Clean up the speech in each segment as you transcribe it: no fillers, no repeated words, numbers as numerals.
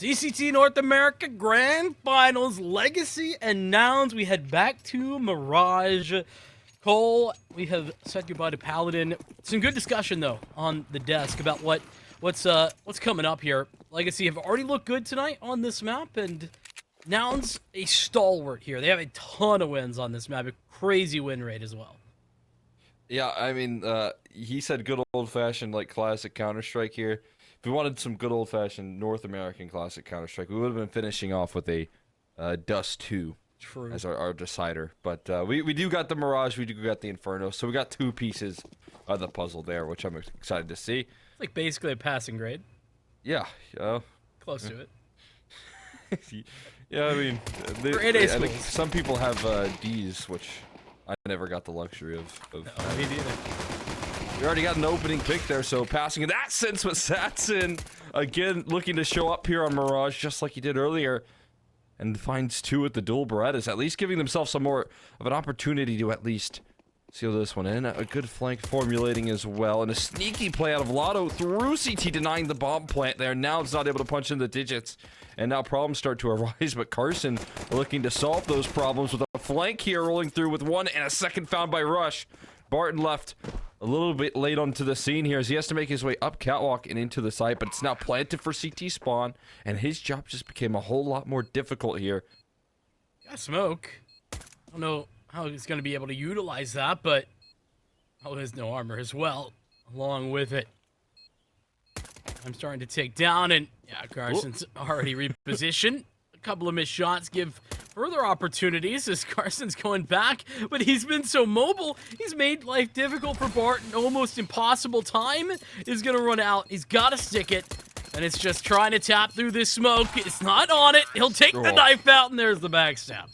CCT North America Grand Finals, Legacy and Nouns. We head back to Mirage. Cole, we have said goodbye to Paladin. Some good discussion though on the desk about what's coming up here. Legacy have already looked good tonight on this map, and Nouns a stalwart here. They have a ton of wins on this map, a crazy win rate as well. Yeah, I mean, he said good old-fashioned, like, classic Counter-Strike here. If we wanted some good old-fashioned North American classic Counter-Strike, we would have been finishing off with a Dust 2 as our decider. But we do got the Mirage, we do got the Inferno, so we got two pieces of the puzzle there, which I'm excited to see. It's like basically a passing grade. Yeah, Close to it. Yeah, I mean, I think some people have Ds, which I never got the luxury of. No, me neither. We already got an opening pick there, so passing in that sense, but Satson, again, looking to show up here on Mirage, just like he did earlier, and finds two with the dual Berettas, at least giving themselves some more of an opportunity to at least seal this one in. A good flank formulating as well, and a sneaky play out of Lotto through CT, denying the bomb plant there. Now it's not able to punch in the digits, and now problems start to arise, but Carson looking to solve those problems with a flank here, rolling through with one and a second found by Rush. Barton left a little bit late onto the scene here as he has to make his way up catwalk and into the site, but it's now planted for CT spawn, and his job just became a whole lot more difficult here. Got smoke. I don't know how he's going to be able to utilize that, but there's no armor as well along with it. I'm starting to take down, and yeah, Carson's already repositioned. A couple of missed shots give further opportunities as Carson's going back, but he's been so mobile, he's made life difficult for Barton. Almost impossible. Time is going to run out. He's got to stick it, and it's just trying to tap through this smoke. It's not on it. He'll take the knife out, and there's the backstab.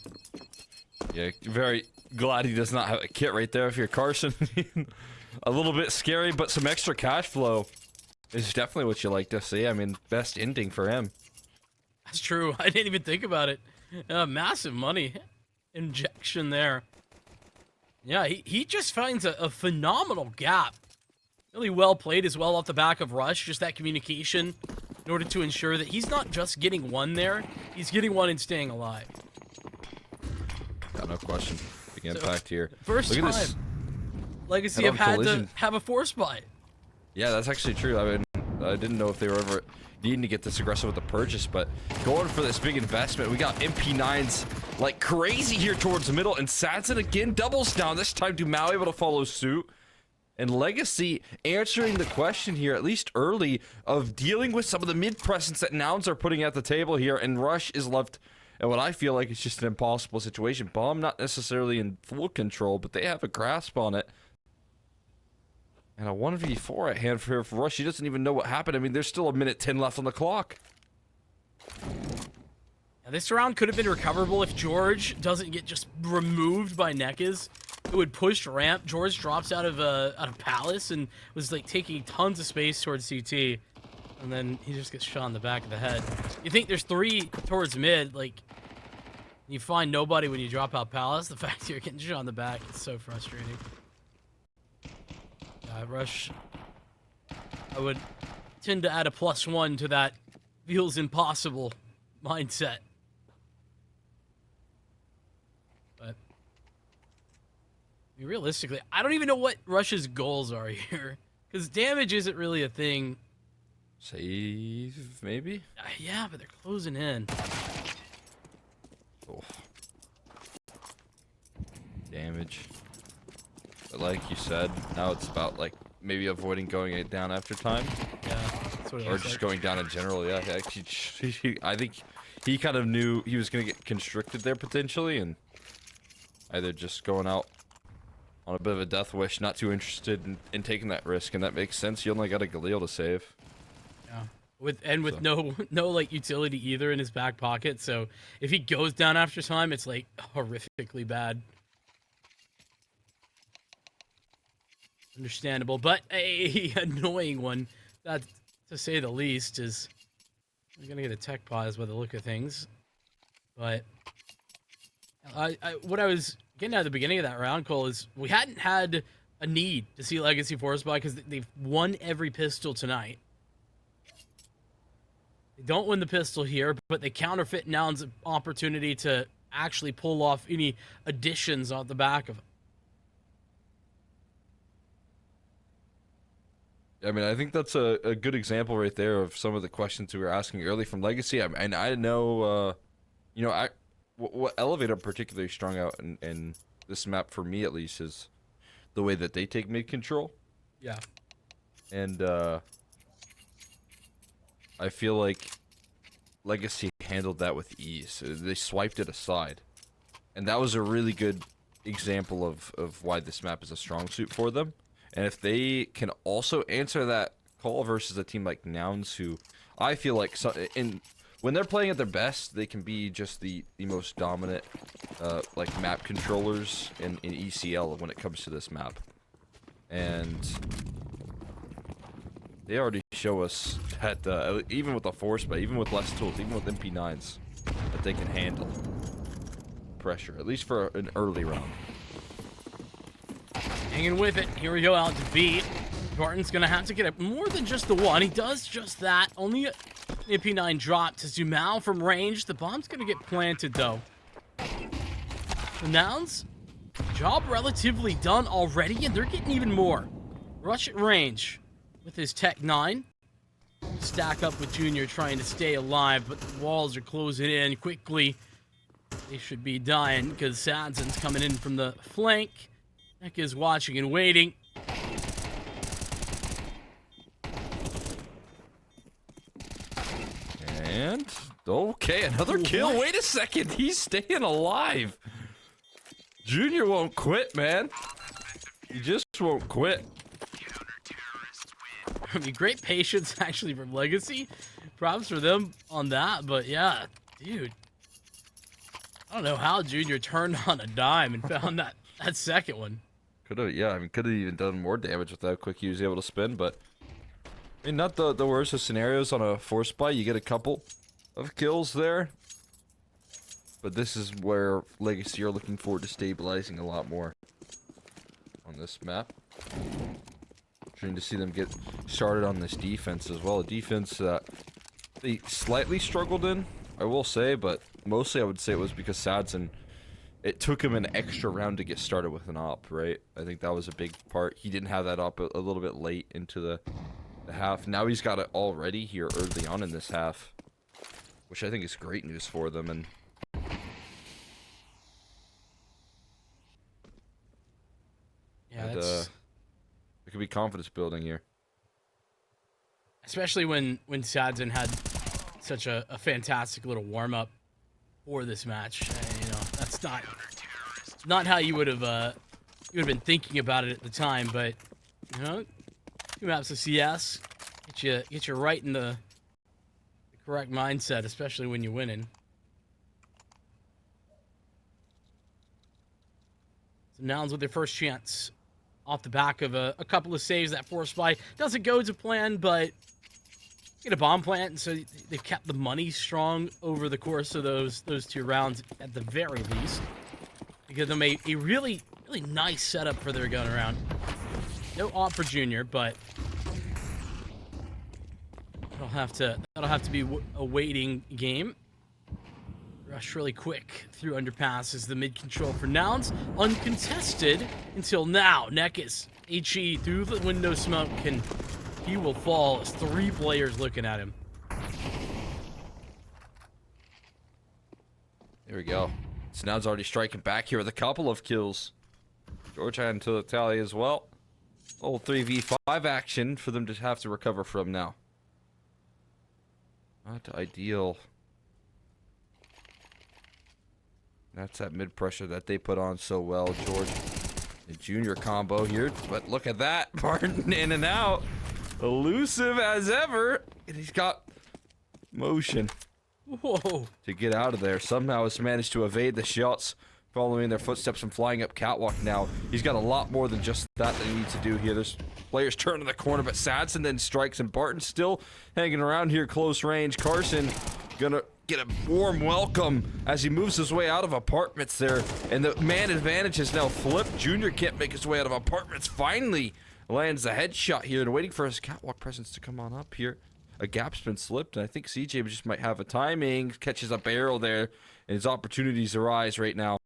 Yeah, very glad he does not have a kit right there if you're Carson. A little bit scary, but some extra cash flow is definitely what you like to see. I mean, best ending for him. That's true. I didn't even think about it. Massive money injection there. Yeah, he just finds a phenomenal gap. Really well played as well off the back of Rush. Just that communication in order to ensure that he's not just getting one there. He's getting one and staying alive. Yeah, no question. Big impact here. First time this Legacy have had to have a force buy. Yeah, that's actually true. I mean, I didn't know if they were ever needing to get this aggressive with the purchase, but going for this big investment. We got MP9s like crazy here towards the middle, and Satson again doubles down. This time Dumao able to follow suit. And Legacy answering the question here, at least early, of dealing with some of the mid-presence that Nouns are putting at the table here, and Rush is left in what I feel like it's just an impossible situation. Bomb not necessarily in full control, but they have a grasp on it. And a 1v4 at hand for Rush. He doesn't even know what happened. I mean, there's still a minute 10 left on the clock. Now, this round could have been recoverable if George doesn't get just removed by Nekaz. It would push ramp. George drops out of Palace and was like taking tons of space towards CT. And then he just gets shot in the back of the head. You think there's three towards mid, like, you find nobody when you drop out Palace. The fact that you're getting shot in the back is so frustrating. Rush, I would tend to add a +1 to that feels impossible mindset. But I mean, realistically, I don't even know what Rush's goals are here. Because damage isn't really a thing. Save, maybe? Yeah, but they're closing in. Oh. Damage. But like you said, now it's about like maybe avoiding going it down after time. Yeah, that's what it or just like. going down in general. Yeah, I think he kind of knew he was gonna get constricted there potentially, and either just going out on a bit of a death wish, not too interested in taking that risk, and that makes sense. You only got a Galil to save. Yeah, with no like utility either in his back pocket. So if he goes down after time, it's like horrifically bad. Understandable, but a annoying one, that to say the least, is we're gonna get a tech pause by the look of things. But what I was getting at the beginning of that round, Cole, is we hadn't had a need to see Legacy force buy because they've won every pistol tonight. They don't win the pistol here, but they counterfeit Nouns' opportunity to actually pull off any additions off the back of it. I mean, I think that's a good example right there of some of the questions we were asking early from Legacy. And I know, you know, what elevated them particularly strong out in this map for me at least is the way that they take mid control. Yeah. And I feel like Legacy handled that with ease. They swiped it aside. And that was a really good example of why this map is a strong suit for them. And if they can also answer that call versus a team like Nouns, who I feel like when they're playing at their best, they can be just the most dominant like map controllers in ECL when it comes to this map. And they already show us that even with the force, but even with less tools, even with MP9s, that they can handle pressure, at least for an early round. Hanging with it. Here we go out to B. Barton's going to have to get it more than just the one. He does just that. Only an MP9 drop to Zumao from range. The bomb's going to get planted, though. The Nouns, job relatively done already, and they're getting even more. Rush at range with his Tech 9. Stack up with Junior trying to stay alive, but the walls are closing in quickly. They should be dying because Sadson's coming in from the flank. Neck is watching and waiting. And okay, another kill. Wait a second, he's staying alive. Junior won't quit, man. He just won't quit. I mean, great patience actually from Legacy. Props for them on that, but yeah, dude. I don't know how Junior turned on a dime and found that second one. Could have, yeah, I mean, could have even done more damage with how quick he was able to spin, but I mean, not the worst of scenarios on a force buy. You get a couple of kills there, but this is where Legacy are looking forward to stabilizing a lot more on this map. Trying to see them get started on this defense as well. A defense that they slightly struggled in, I will say, but mostly I would say it was because Sadson, it took him an extra round to get started with an op, right? I think that was a big part. He didn't have that op a little bit late into the half. Now he's got it already here early on in this half, which I think is great news for them. And yeah, that's... it could be confidence building here. Especially when Sadson had such a fantastic little warm-up for this match. You know, that's not how you would have been thinking about it at the time, but you know, 2 maps of CS get you right in the correct mindset, especially when you're winning. So Nouns with their first chance off the back of a couple of saves. That force buy doesn't go to plan, but get a bomb plant, and so they've kept the money strong over the course of those 2 rounds at the very least. Give them a really nice setup for their gun around. No op for Junior, but that'll have to be a waiting game. Rush really quick through underpasses. The mid control for Nouns uncontested until now. Nekis HE through the window smoke, and he will fall as 3 players looking at him. There we go. Snow's already striking back here with a couple of kills. George had into the tally as well. Old 3v5 action for them to have to recover from now. Not ideal. That's that mid pressure that they put on so well, George. The Junior combo here, but look at that. Barton in and out. Elusive as ever. And he's got motion. Whoa. To get out of there. Somehow has managed to evade the shots following their footsteps and flying up catwalk now. He's got a lot more than just that he needs to do here. There's players turning the corner, but Sadson then strikes, and Barton still hanging around here close range. Carson gonna get a warm welcome as he moves his way out of apartments there, and the man advantage has now flipped. Junior can't make his way out of apartments. Finally lands the headshot here and waiting for his catwalk presence to come on up here. a gap's been slipped, and I think CJ just might have a timing, catches a barrel there, and his opportunities arise right now.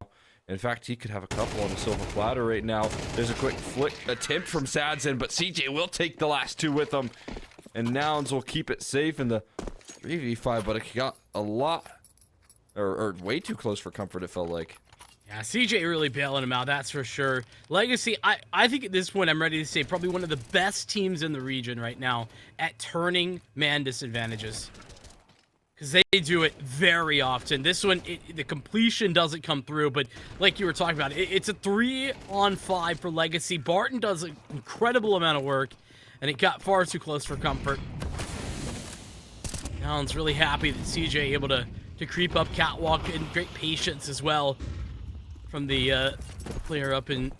In fact, he could have a couple on the silver platter right now. There's a quick flick attempt from Sadson, but CJ will take the last two with him. And Nouns will keep it safe in the 3v5, but it got a lot, or way too close for comfort, it felt like. Yeah, CJ really bailing him out, that's for sure. Legacy, I think at this point, I'm ready to say probably one of the best teams in the region right now at turning man disadvantages. Because they do it very often. This one, the completion doesn't come through, but like you were talking about, it's a 3-on-5 for Legacy. Barton does an incredible amount of work, and it got far too close for comfort. Alan's really happy that CJ able to creep up catwalk, and great patience as well from the player up in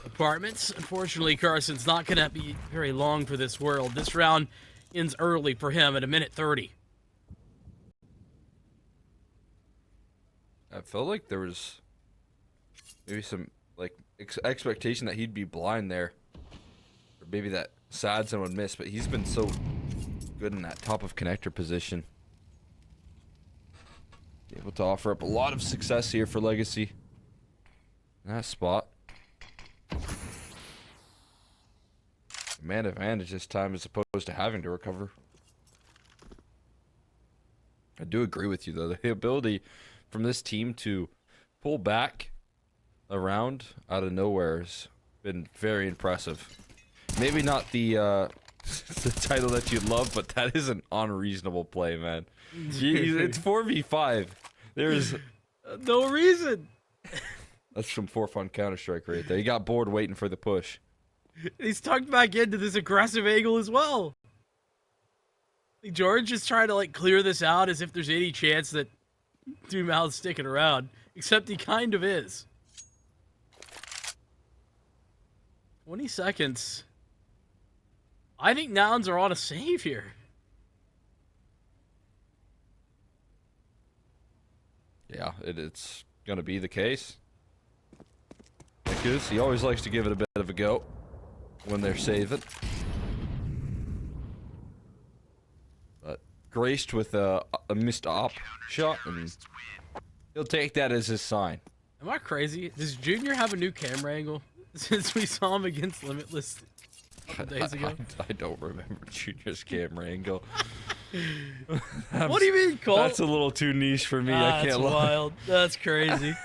apartments. Unfortunately, Carson's not going to be very long for this world. This round ends early for him at 1:30. I felt like there was maybe some like expectation that he'd be blind there, or maybe that Sadson would miss, but he's been so good in that top of connector position. Able to offer up a lot of success here for Legacy. That spot. Man advantage this time as opposed to having to recover. I do agree with you though. The ability from this team to pull back around out of nowhere has been very impressive. Maybe not the the title that you love, but that is an unreasonable play, man. It's 4v5. There's no reason. That's some for fun Counter-Strike right there. He got bored waiting for the push. He's tucked back into this aggressive angle as well. George is trying to like clear this out as if there's any chance that Doomouth's sticking around, except he kind of is. 20 seconds. I think Nouns are on a save here. Yeah, it's gonna be the case. Because he always likes to give it a bit of a go when they're saving. But graced with a missed op shot, and he'll take that as his sign. Am I crazy? Does Junior have a new camera angle since we saw him against Limitless a couple days ago? I don't remember Junior's camera angle. What do you mean, Cole? That's a little too niche for me. I can't lie. That's wild. That's crazy.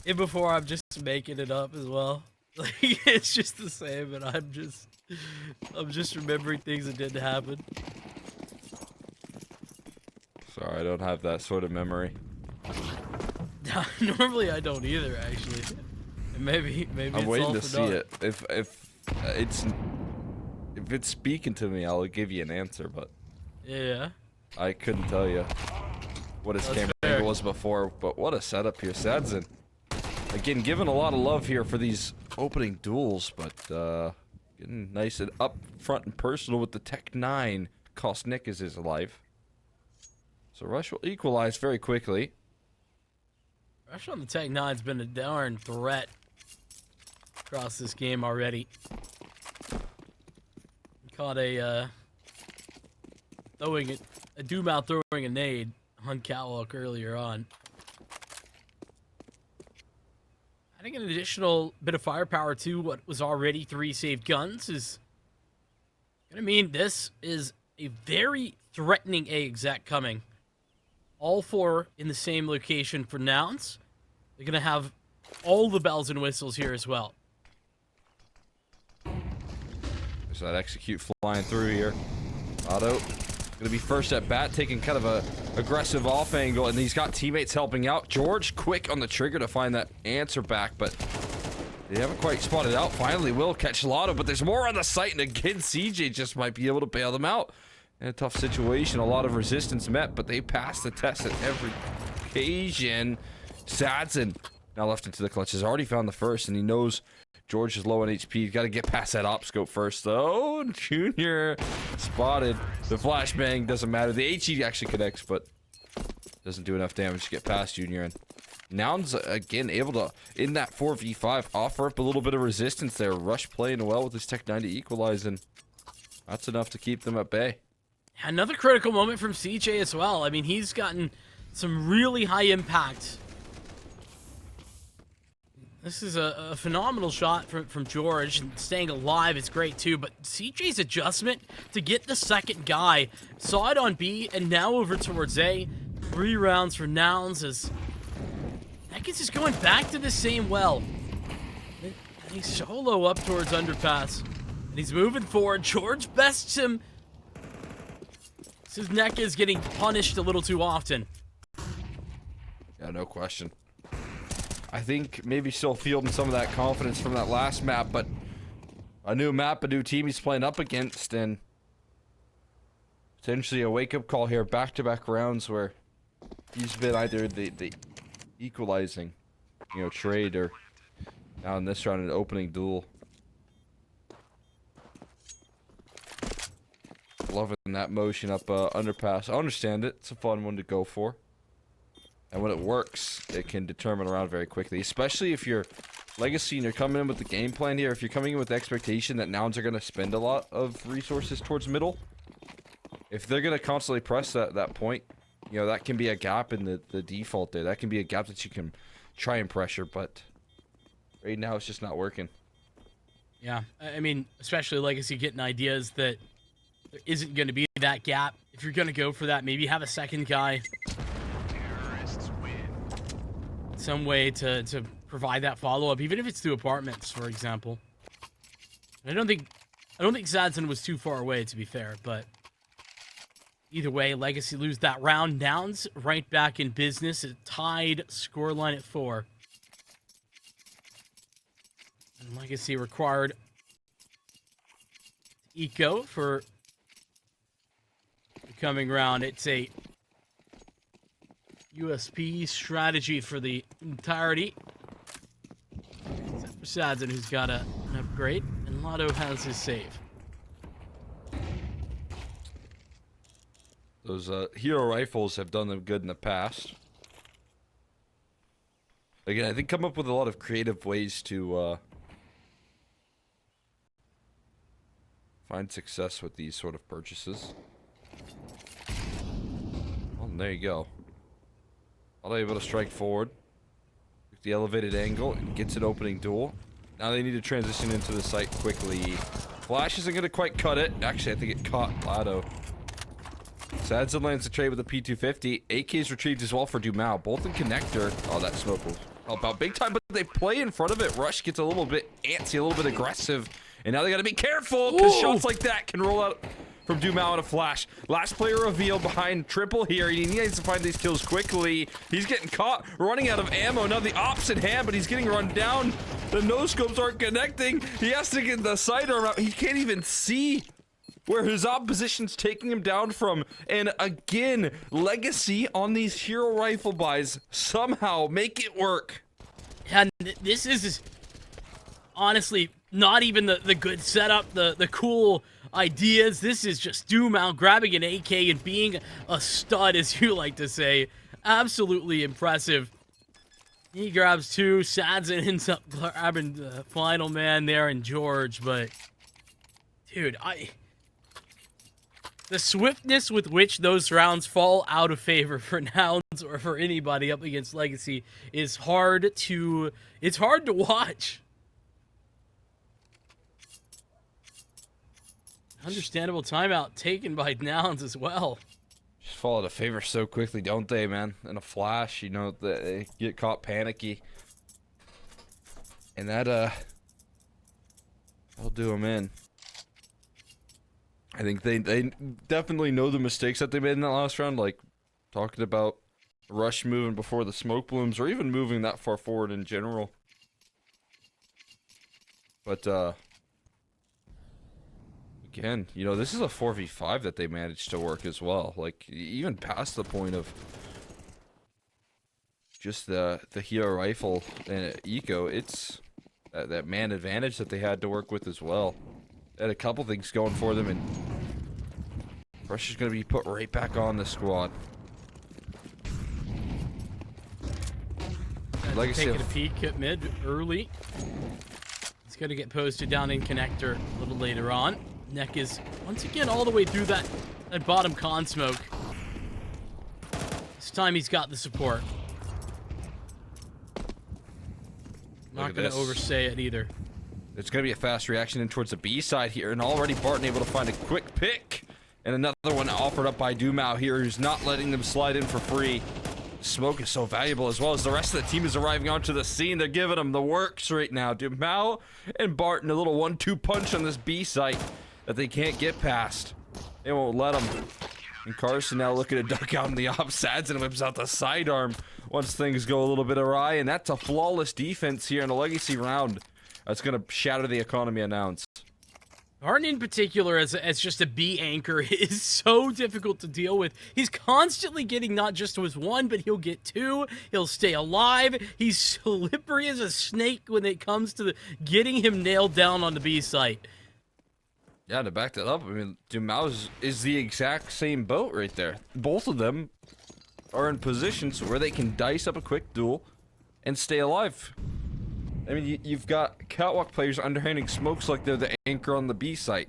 And before, I'm just making it up as well. Like, it's just the same, and I'm just remembering things that didn't happen. Sorry, I don't have that sort of memory. Normally, I don't either, actually. And maybe I'm it's waiting all to for see naught. it. If it's speaking to me, I'll give you an answer, but Yeah. I couldn't tell you what his camera angle was before. But what a setup here, Sadson. Again, given a lot of love here for these opening duels, but getting nice and up front and personal with the Tech 9. Cost Nick is his life. So Rush will equalize very quickly. Rush on the Tech 9's been a darn threat across this game already. Caught a Doomouth throwing a nade on catwalk earlier on. Adding an additional bit of firepower to what was already 3 saved guns is gonna mean this is a very threatening A exec coming. All 4 in the same location for Nouns. They're gonna have all the bells and whistles here as well. There's that execute flying through here. Otto gonna be first at bat, taking kind of a aggressive off angle, and he's got teammates helping out. George quick on the trigger to find that answer back, but they haven't quite spotted out. Finally will catch Lotto, but there's more on the site, and again CJ just might be able to bail them out. In a tough situation, a lot of resistance met, but they passed the test at every occasion. Sadson now left into the clutch, has already found the first, and he knows George is low on HP. He's got to get past that op scope first, though. Junior spotted. The flashbang doesn't matter. The HE actually connects, but doesn't do enough damage to get past Junior. And Nouns, again, able to, in that 4v5, offer up a little bit of resistance there. Rush playing well with his Tech 9 to equalize, and That's enough to keep them at bay. Another critical moment from CJ as well. I mean, he's gotten some really high impact. This is a phenomenal shot from George, and staying alive is great too, but CJ's adjustment to get the second guy, saw it on B, and now over towards A. 3 rounds for Nouns as that gets us going back to the same well. And he's solo up towards underpass, and he's moving forward. George bests him. His neck is getting punished a little too often. Yeah, no question. I think maybe still fielding some of that confidence from that last map, but a new map, a new team he's playing up against, and potentially a wake-up call here, back-to-back rounds where he's been either the equalizing, trade, or now in this round an opening duel. Loving that motion up underpass. I understand it. It's a fun one to go for. And when it works, it can determine around very quickly. Especially if you're Legacy and you're coming in with the game plan here. If you're coming in with the expectation that Nouns are going to spend a lot of resources towards middle. If they're going to constantly press that point, that can be a gap in the default there. That can be a gap that you can try and pressure. But right now, it's just not working. Yeah, I mean, especially Legacy getting ideas that there isn't going to be that gap. If you're going to go for that, maybe have a second guy. Some way to provide that follow-up, even if it's through apartments, for example. I don't think Zadson was too far away, to be fair, but either way, Legacy lose that round. Nouns right back in business. A tied scoreline at 4. And Legacy required eco for the coming round. It's a USP strategy for the entirety. Except for Sadson, who's got an upgrade, and Lotto has his save. Those hero rifles have done them good in the past. Again, I think come up with a lot of creative ways to find success with these sort of purchases. Well, there you go. Not able to strike forward. The elevated angle and gets an opening duel. Now they need to transition into the site quickly. Flash isn't going to quite cut it. Actually, I think it caught Lado. Sadson lands the trade with a P250. AK is retrieved as well for Dumao. Both in connector. Oh, that smoke will help out big time, but they play in front of it. Rush gets a little bit antsy, a little bit aggressive. And now they got to be careful because shots like that can roll out from Dumao in a flash. Last player revealed behind triple here. He needs to find these kills quickly. He's getting caught, running out of ammo. Now the ops in hand, but he's getting run down. The no-scopes aren't connecting. He has to get the sidearm out. He can't even see where his opposition's taking him down from. And again, Legacy on these hero rifle buys somehow make it work. And this is honestly not even the good setup, the cool ideas. This is just Dumao grabbing an AK and being a stud, as you like to say. Absolutely impressive. He grabs 2. Sadson ends up grabbing the final man there in George, but dude, the swiftness with which those rounds fall out of favor for Nouns or for anybody up against Legacy is hard to watch. Understandable timeout taken by Nouns as well. Just fall out of favor so quickly, don't they, man? In a flash, they get caught panicky. And that'll do them in. I think they definitely know the mistakes that they made in that last round, like talking about Rush moving before the smoke blooms, or even moving that far forward in general. But, again, this is a 4v5 that they managed to work as well. Like, even past the point of just the hero rifle and eco, it's that man advantage that they had to work with as well. They had a couple things going for them, and pressure's going to be put right back on the squad. Legacy taking a peek at mid early. He's going to get posted down in connector a little later on. Neck is once again all the way through that bottom con smoke. This time he's got the support. Not going to overstay it either. There's going to be a fast reaction in towards the B side here, and already Barton able to find a quick pick. And another one offered up by Dumao here, who's not letting them slide in for free. Smoke is so valuable, as well as the rest of the team is arriving onto the scene. They're giving them the works right now. Dumao and Barton, a little 1-2 punch on this B site that they can't get past. They won't let them. And Carson now looking to duck out in the off. Sadson whips out the sidearm once things go a little bit awry, and that's a flawless defense here in a legacy round. That's going to shatter the economy of Nouns. Barton in particular, as just a B anchor, is so difficult to deal with. He's constantly getting not just his one, but he'll get two. He'll stay alive. He's slippery as a snake when it comes to getting him nailed down on the B site. Yeah, to back that up, I mean, Dumao is the exact same boat right there. Both of them are in positions where they can dice up a quick duel and stay alive. I mean, you've got catwalk players underhanding smokes like they're the anchor on the B site.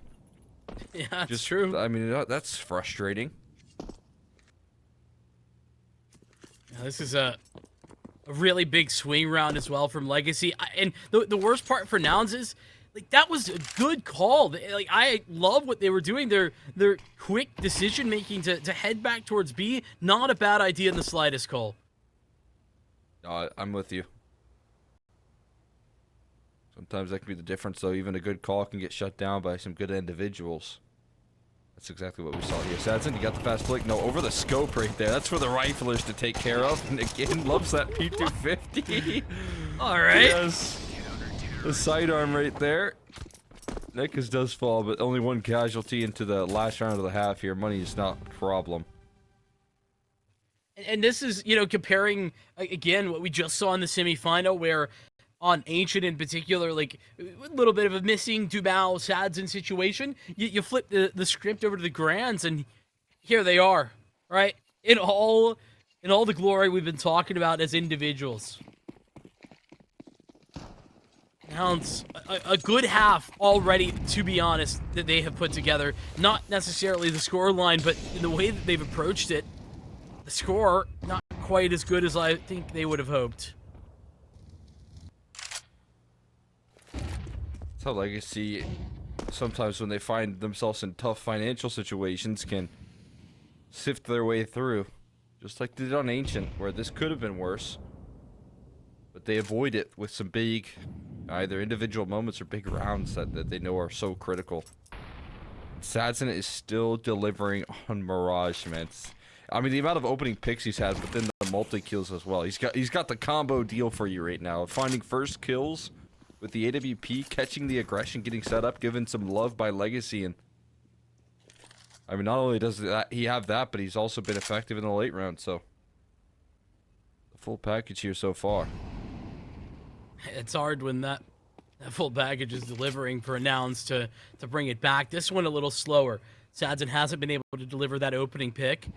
Yeah, that's true. I mean, that's frustrating. Yeah, this is a really big swing round as well from Legacy. And the worst part for Nouns is, like, that was a good call. Like, I love what they were doing. Their quick decision making to head back towards B, not a bad idea in the slightest, Cole. I'm with you. Sometimes that can be the difference, though. Even a good call can get shut down by some good individuals. That's exactly what we saw here. Sadson, you got the fast flick. No, over the scope right there. That's for the riflers to take care of. And again, loves that P250. All right. Yes. The sidearm right there. Neckers does fall, but only one casualty into the last round of the half here. Money is not a problem. And this is, comparing, again, what we just saw in the semifinal, where on Ancient in particular, like, a little bit of a missing Dumao Sadson situation. You flip the script over to the Grands, and here they are, right? In all the glory we've been talking about as individuals. Nouns, a good half already, to be honest, that they have put together. Not necessarily the score line, but in the way that they've approached it, the score, not quite as good as I think they would have hoped. That's how Legacy, sometimes when they find themselves in tough financial situations, can sift their way through. Just like they did on Ancient, where this could have been worse. But they avoid it with some big, either individual moments or big rounds that they know are so critical. Sadson is still delivering on Mirage, man. I mean, the amount of opening picks he's had, but then the multi-kills as well. He's got the combo deal for you right now. Finding first kills with the AWP, catching the aggression, getting set up, given some love by Legacy. And I mean, not only does he have that, but he's also been effective in the late round, so the full package here so far. It's hard when that full package is delivering for Nouns to bring it back. This one a little slower. Sadson hasn't been able to deliver that opening pick.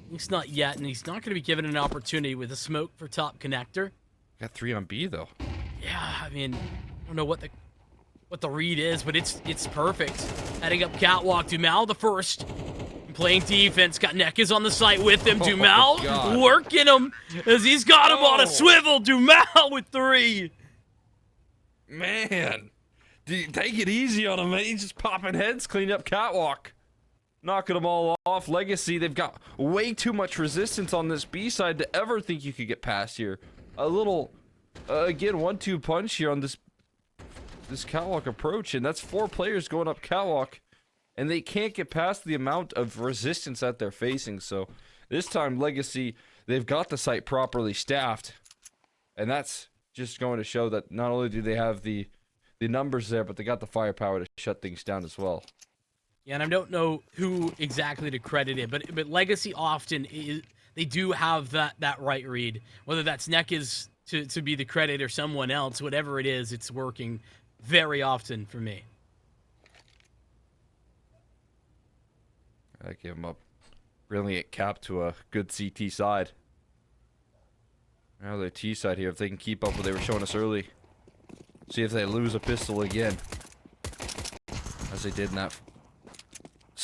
At least not yet, and he's not going to be given an opportunity with a smoke for top connector. Got 3 on B, though. Yeah, I mean, I don't know what the read is, but it's perfect. Heading up catwalk, Dumao the first. Playing defense, got Neckers on the site with him. Dumao working him as he's got him on a swivel. Dumao with 3. Man, take it easy on him, man. He's just popping heads, cleaning up catwalk. Knocking them all off. Legacy, they've got way too much resistance on this B side to ever think you could get past here. A little, again, 1-2 punch here on this catwalk approach, and that's 4 players going up catwalk, and they can't get past the amount of resistance that they're facing. So this time, Legacy, they've got the site properly staffed, and that's just going to show that not only do they have the numbers there, but they got the firepower to shut things down as well. Yeah, and I don't know who exactly to credit it, but Legacy often they do have that right read. Whether that's Neckers to be the credit or someone else, whatever it is, it's working very often for me. I give him a brilliant cap to a good CT side. Now the T side here, if they can keep up what they were showing us early. See if they lose a pistol again, as they did in that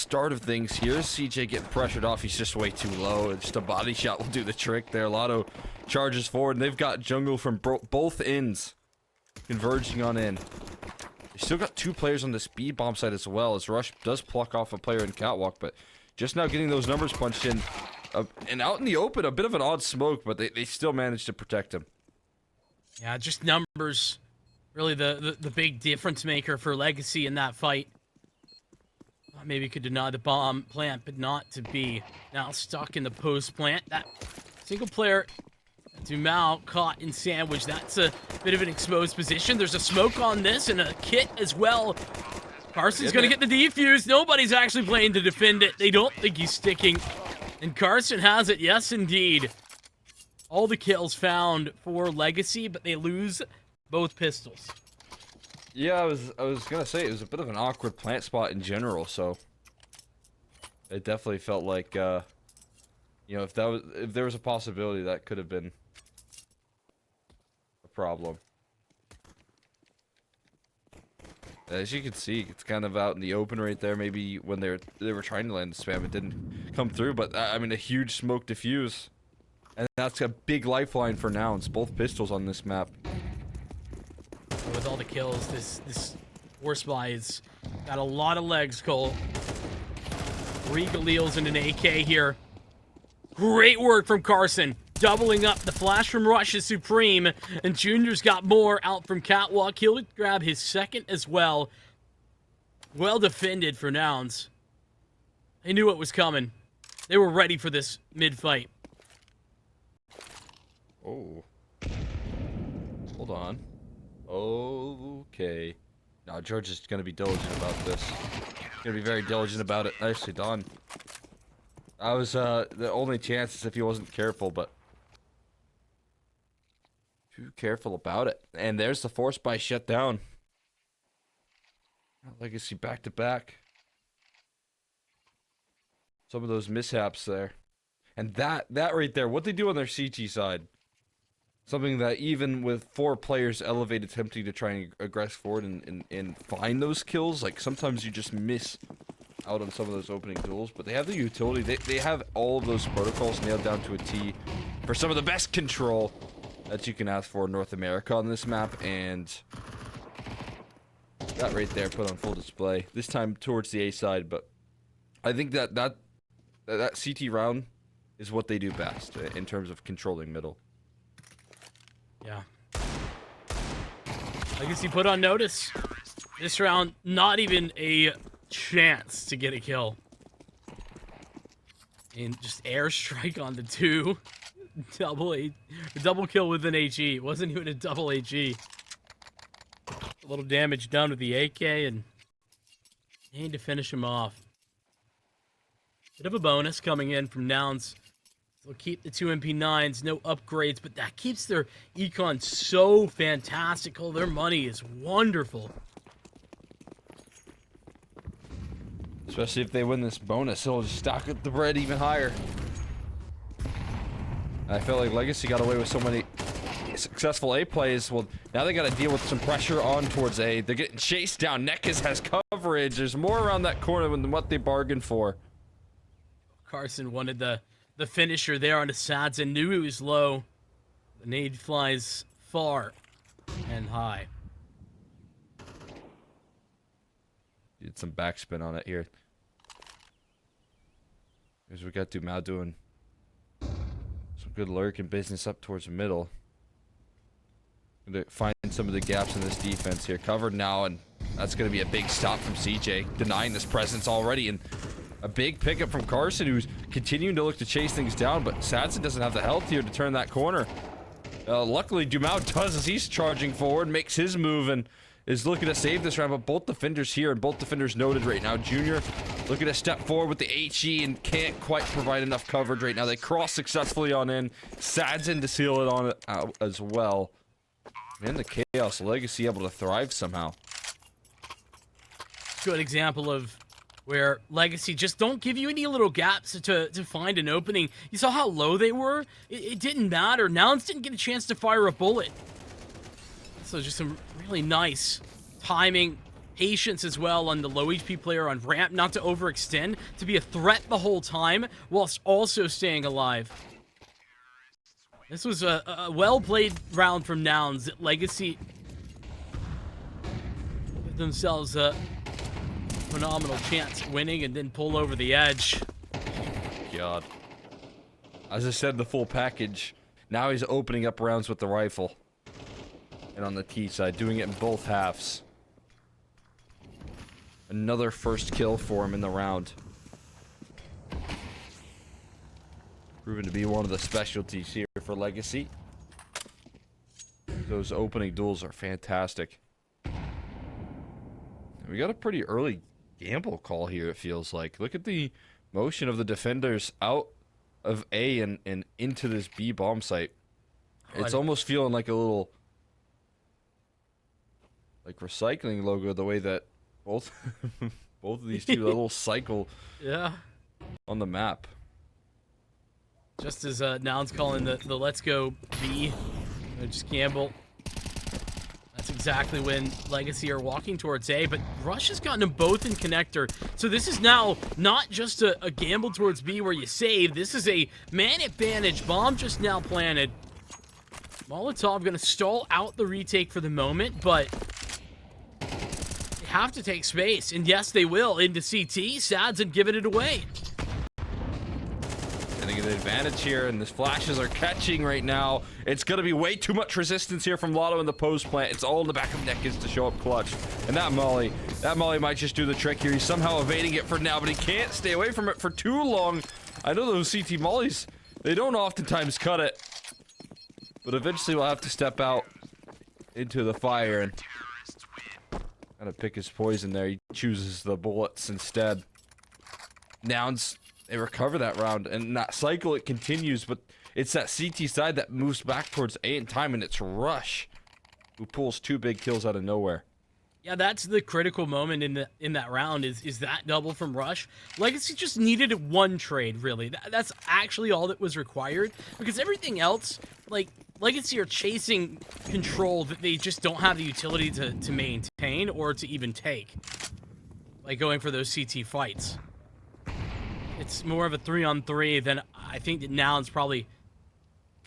start of things here. CJ getting pressured off. He's just way too low. Just a body shot will do the trick there. Lotto charges forward, and they've got jungle from both ends converging on in. They still got 2 players on the speed bomb side as well, as Rush does pluck off a player in catwalk, but just now getting those numbers punched in. And out in the open, a bit of an odd smoke, but they still managed to protect him. Yeah, just numbers. Really the big difference maker for Legacy in that fight. Thought maybe could deny the bomb plant, but not to be. Now stuck in the post plant. That single player, Dumau, caught in sandwich. That's a bit of an exposed position. There's a smoke on this and a kit as well. Carson's going to get the defuse. Nobody's actually playing to defend it. They don't think he's sticking. And Carson has it, yes indeed. All the kills found for Legacy, but they lose both pistols. Yeah, I was gonna say it was a bit of an awkward plant spot in general, so it definitely felt like you know, if there was a possibility that could have been a problem. As you can see, it's kind of out in the open right there. Maybe when they were trying to land the spam, it didn't come through. But I mean, a huge smoke diffuse, and that's a big lifeline for Nouns. Both pistols on this map. With all the kills, this Horsefly has got a lot of legs, Cole. 3 Galeals and an AK here. Great work from Carson. Doubling up. The flash from Rush is supreme. And Junior's got more out from Catwalk. He'll grab his second as well. Well defended for Nouns. They knew what was coming. They were ready for this mid-fight. Oh. Hold on. Okay. Now George is going to be diligent about this. He's going to be very diligent about it. Nicely done. That was the only chance is if he wasn't careful, but too careful about it. And there's the force buy shut down. Legacy back to back. Some of those mishaps there. And that right there, what they do on their CT side. Something that even with 4 players elevated, attempting to try and aggress forward and find those kills, like sometimes you just miss out on some of those opening duels, but they have the utility. They have all of those protocols nailed down to a T for some of the best control that you can ask for in North America on this map, and that right there put on full display. This time towards the A side, but I think that CT round is what they do best in terms of controlling middle. Yeah. Legacy put on notice. This round, not even a chance to get a kill. And just airstrike on the 2. Double kill with an HE. It wasn't even a double HE. A little damage done with the AK and need to finish him off. Bit of a bonus coming in from Nouns. They'll keep the 2 MP9s, no upgrades, but that keeps their econ so fantastical. Their money is wonderful. Especially if they win this bonus, it'll just stack up the bread even higher. I feel like Legacy got away with so many successful A plays. Well, now they got to deal with some pressure on towards A. They're getting chased down. Nekkis has coverage. There's more around that corner than what they bargained for. Carson wanted the finisher there on the Sads and knew he was low. The nade flies far and high. Did some backspin on it here. Here's we got Dumau doing some good lurk and business up towards the middle. Gonna find some of the gaps in this defense here. Covered now, and that's gonna be a big stop from CJ, denying this presence already, and a big pickup from Carson, who's continuing to look to chase things down, but Sadson doesn't have the health here to turn that corner. Luckily, Dumau does as he's charging forward, makes his move, and is looking to save this round, but both defenders here, and both defenders noted right now. Junior looking to step forward with the HE and can't quite provide enough coverage right now. They cross successfully on in. Sadson to seal it on out as well. Man, the Chaos Legacy able to thrive somehow. Good example of where Legacy just don't give you any little gaps to find an opening. You saw how low they were? It didn't matter. Nouns didn't get a chance to fire a bullet. So just some really nice timing, patience as well on the low HP player on ramp, not to overextend, to be a threat the whole time, whilst also staying alive. This was a well-played round from Nouns. Legacy give themselves a phenomenal chance at winning and then pull over the edge. God. As I said, the full package. Now he's opening up rounds with the rifle. And on the T side, doing it in both halves. Another first kill for him in the round. Proven to be one of the specialties here for Legacy. Those opening duels are fantastic. We got a pretty early gamble call here, it feels like. Look at the motion of the defenders out of A and into this B bomb site. It's almost feeling like a little like recycling logo, the way that both both of these two little cycle on the map. Just as Nouns calling the let's go B, just gamble. That's exactly when Legacy are walking towards A, but Rush has gotten them both in connector. So this is now not just a gamble towards B where you save. This is a man advantage. Bomb just now planted. Molotov going to stall out the retake for the moment, but they have to take space. And yes, they will into CT. Sads and giving it away. Getting an advantage here, and the flashes are catching right now. It's going to be way too much resistance here from Lotto in the post plant. It's all in the back of Neckis to show up clutch. And that Molly might just do the trick here. He's somehow evading it for now, but he can't stay away from it for too long. I know those CT Mollies, they don't oftentimes cut it. But eventually we'll have to step out into the fire and kind of pick his poison there. He chooses the bullets instead. Nouns, they recover that round, and that cycle, it continues, but it's that CT side that moves back towards A in time, and it's Rush who pulls 2 big kills out of nowhere. Yeah, that's the critical moment in that round is that double from Rush. Legacy just needed 1 trade, really. That's actually all that was required, because everything else, like, Legacy are chasing control that they just don't have the utility to maintain or to even take. Like going for those CT fights. It's more of a 3-on-3 than I think that Nouns probably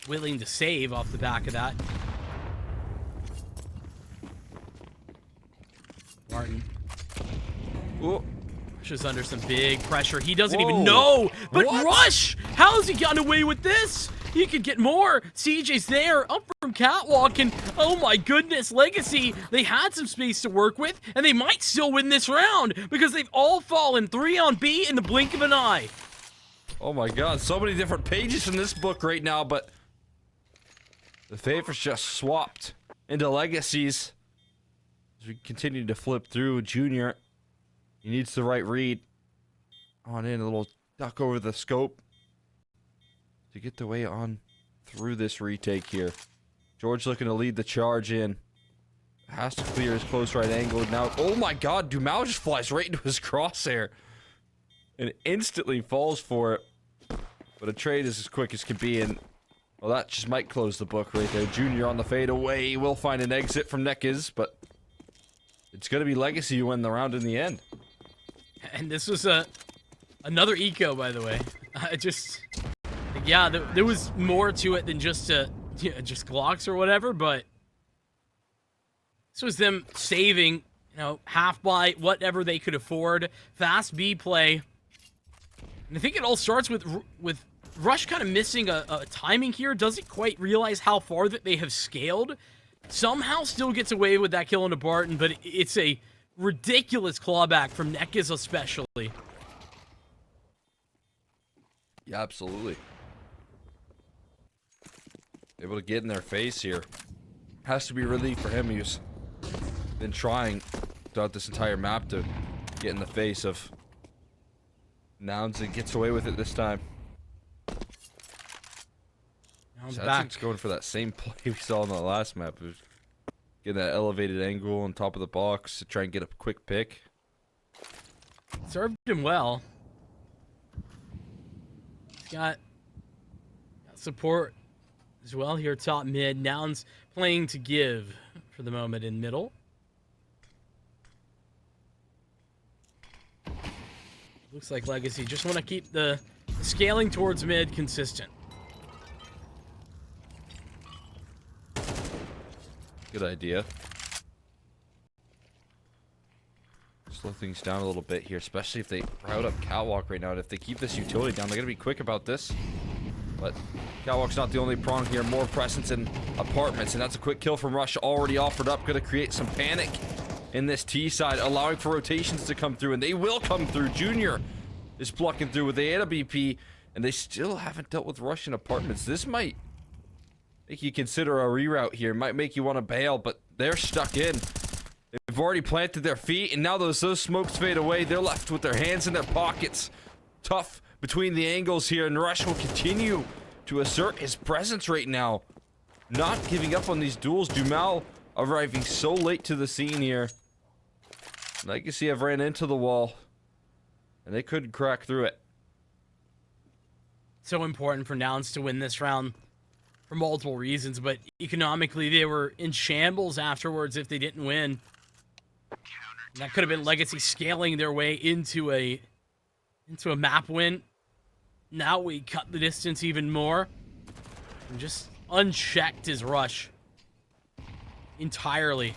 willing to save off the back of that. Martin. Ooh. Rush is under some big pressure. He doesn't even know. But what? Rush! How has he gotten away with this? He could get more. CJ's there, up from Catwalk, and oh my goodness, Legacy, they had some space to work with, and they might still win this round, because they've all fallen 3 on B in the blink of an eye. Oh my god, so many different pages in this book right now, but the favors just swapped into Legacies. As we continue to flip through, Junior, he needs the right read. On in, a little duck over the scope to get the way on through this retake here. George looking to lead the charge in. Has to clear his close right angle. Now, oh my god, Dumao just flies right into his crosshair and instantly falls for it. But a trade is as quick as can be, and well, that just might close the book right there. Junior on the fade away. Will find an exit from Neckis, but it's going to be Legacy who win the round in the end. And this was another eco, by the way. Yeah, there was more to it than just just Glocks or whatever, but this was them saving, half by whatever they could afford. Fast B play. And I think it all starts with Rush kind of missing a timing here. Doesn't quite realize how far that they have scaled. Somehow still gets away with that kill into Barton, but it's a ridiculous clawback from Neckis especially. Yeah, absolutely. Able to get in their face here. Has to be relief for him. He's been trying throughout this entire map to get in the face of Nouns, and gets away with it this time. Nouns back. Going for that same play we saw on the last map. It was getting that elevated angle on top of the box to try and get a quick pick. Served him well. He's got support as well here top mid. Nouns playing to give for the moment in middle. Looks like Legacy just want to keep the scaling towards mid consistent. Good idea. Slow things down a little bit here, especially if they route up Catwalk right now. And if they keep this utility down, they're going to be quick about this. But Catwalk's not the only prong here. More presence in apartments, and that's a quick kill from Rush already offered up. Going to create some panic in this T side, allowing for rotations to come through, and they will come through. Junior is plucking through with the AWP, and they still haven't dealt with Rush in apartments. This might make you consider a reroute here. Might make you want to bail, but they're stuck in. They've already planted their feet, and now those smokes fade away. They're left with their hands in their pockets. Tough between the angles here, and Rush will continue to assert his presence right now. Not giving up on these duels. Dumal arriving so late to the scene here. Legacy have ran into the wall, and they couldn't crack through it. So important for Nouns to win this round for multiple reasons, but economically they were in shambles afterwards if they didn't win. And that could have been Legacy scaling their way into a map win. Now we cut the distance even more. And just unchecked his Rush entirely.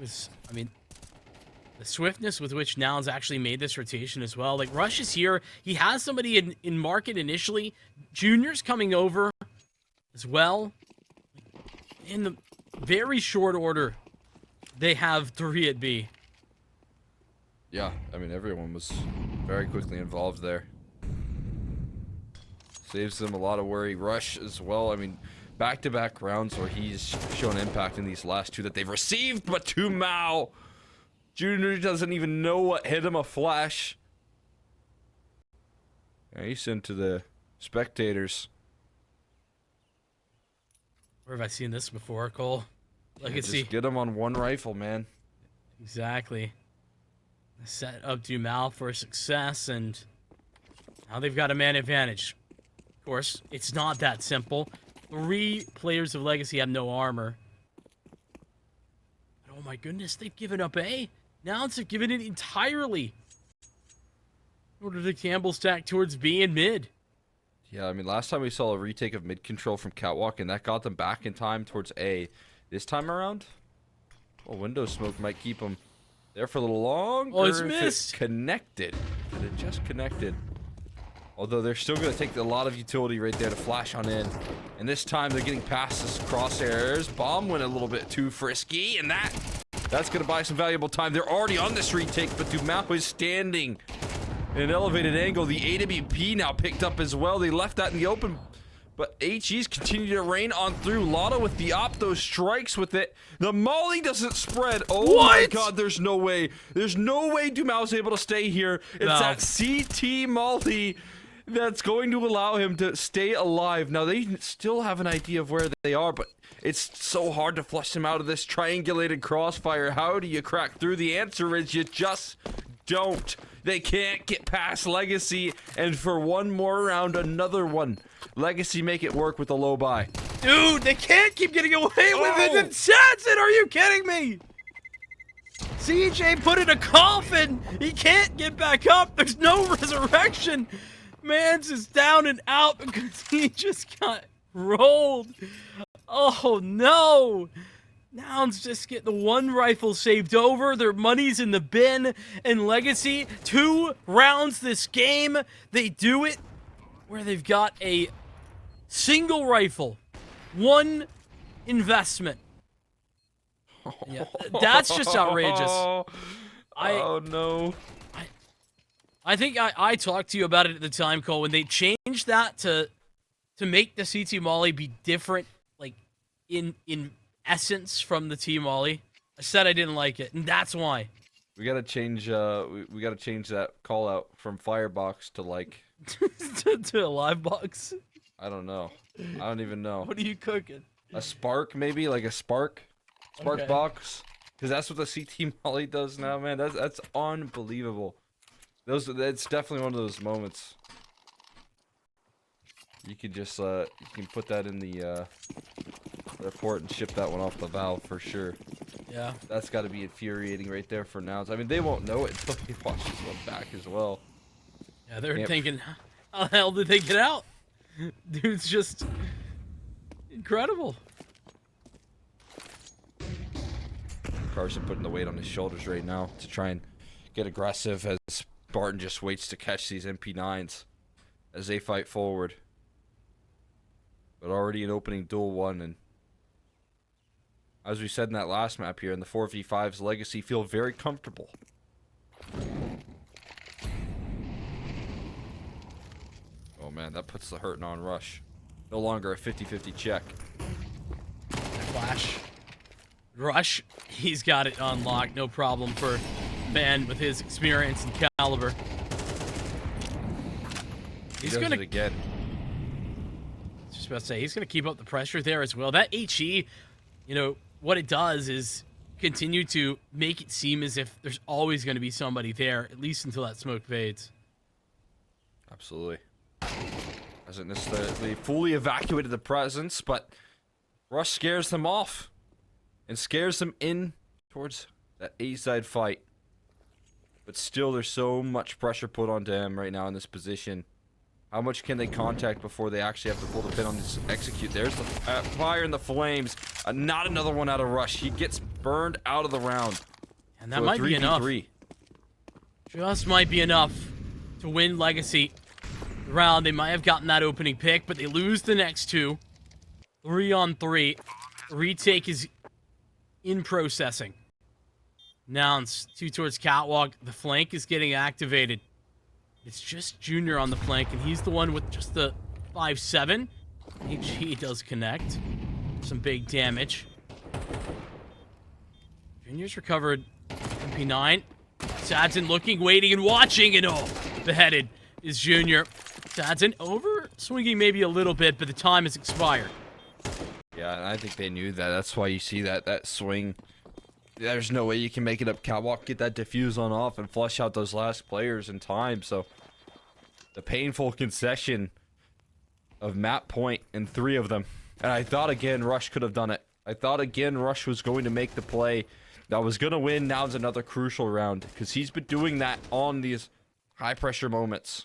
I mean, the swiftness with which Nouns actually made this rotation as well. Like, Rush is here. He has somebody in market initially. Junior's coming over as well. In the very short order, they have 3 at B. Yeah, I mean, everyone was very quickly involved there. Saves them a lot of worry. Rush as well. I mean, back-to-back rounds where he's shown impact in these last 2 that they've received, but to Mao. Junior doesn't even know what hit him. A flash. Yeah, he's into the spectators. Where have I seen this before, Cole? Legacy. Just get him on one rifle, man. Exactly. Set up Dumal for success, and now they've got a man advantage. Of course, it's not that simple. 3 players of Legacy have no armor. But oh my goodness, they've given up A. Nouns have given it entirely in order to Campbell stack towards B and mid. Yeah, I mean, last time we saw a retake of mid control from Catwalk, and that got them back in time towards A. This time around, well, window smoke might keep them there for a little longer. Oh, it's if missed. It connected. And it just connected. Although they're still going to take a lot of utility right there to flash on in. And this time they're getting past this crosshairs. Bomb went a little bit too frisky, and that's going to buy some valuable time. They're already on this retake, but Dumal is standing in an elevated angle. The AWP now picked up as well. They left that in the open, but HE's continue to rain on through. Lotta with the opto strikes with it. The molly doesn't spread. Oh my god, there's no way. There's no way Dumal's able to stay here. It's that CT molly that's going to allow him to stay alive. Now, they still have an idea of where they are, but it's so hard to flush them out of this triangulated crossfire. How do you crack through? The answer is you just don't. They can't get past Legacy, and for one more round, another one. Legacy make it work with a low buy. Dude, they can't keep getting away with it. It's Jansen, are you kidding me? CJ put in a coffin. He can't get back up. There's no resurrection. Mans is down and out because he just got rolled. Oh no. Nouns just get the one rifle saved over. Their money's in the bin. And Legacy, 2 rounds this game. They do it where they've got a single rifle. 1 investment. Yeah, that's just outrageous. Oh no. I think I talked to you about it at the time, Cole, when they changed that to make the CT Molly be different, like in essence from the T Molly. I said I didn't like it, and that's why. We gotta change. We gotta change that call out from Firebox to like to a live box. I don't know. I don't even know. What are you cooking? A spark, maybe like a spark Okay. box, because that's what the CT Molly does now, man. That's unbelievable. That's definitely one of those moments. You could just you can put that in the report and ship that one off the valve for sure. Yeah. That's got to be infuriating right there for Nouns. I mean, they won't know it until they watch this one back as well. Yeah, they're thinking, how the hell did they get out? Dude's just incredible. Carson putting the weight on his shoulders right now to try and get aggressive as Barton just waits to catch these MP9s as they fight forward. But already an opening duel one, and as we said in that last map here, in the 4v5s, Legacy feel very comfortable. Oh man, that puts the hurting on Rush. No longer a 50-50 check. Flash. Rush, he's got it unlocked, no problem for man with his experience and caliber. He's gonna it again. Just about to say, he's gonna keep up the pressure there as well. That HE, you know, what it does is continue to make it seem as if there's always going to be somebody there, at least until that smoke fades. Absolutely. Hasn't necessarily fully evacuated the presence, but Rush scares them off and scares them in towards that A-side fight. But still, there's so much pressure put onto him right now in this position. How much can they contact before they actually have to pull the pin on this execute? There's the fire and the flames. Not another one out of Rush. He gets burned out of the round. And that might be enough. Just might be enough to win Legacy. The round, they might have gotten that opening pick, but they lose the next two. 3-on-3. The retake is in processing. Nouns, 2 towards Catwalk. The flank is getting activated. It's just Junior on the flank, and he's the one with just the 5-7. HE does connect. Some big damage. Junior's recovered MP9. Sadson looking, waiting, and watching, and oh, beheaded is Junior. Sadson over swinging maybe a little bit, but the time has expired. Yeah, and I think they knew that. That's why you see that swing. There's no way you can make it up Catwalk, get that diffuse on off, and flush out those last players in time. So the painful concession of map point in 3 of them. And I thought again Rush could have done it. I thought again Rush was going to make the play that was going to win. Now it's another crucial round because he's been doing that on these high pressure moments.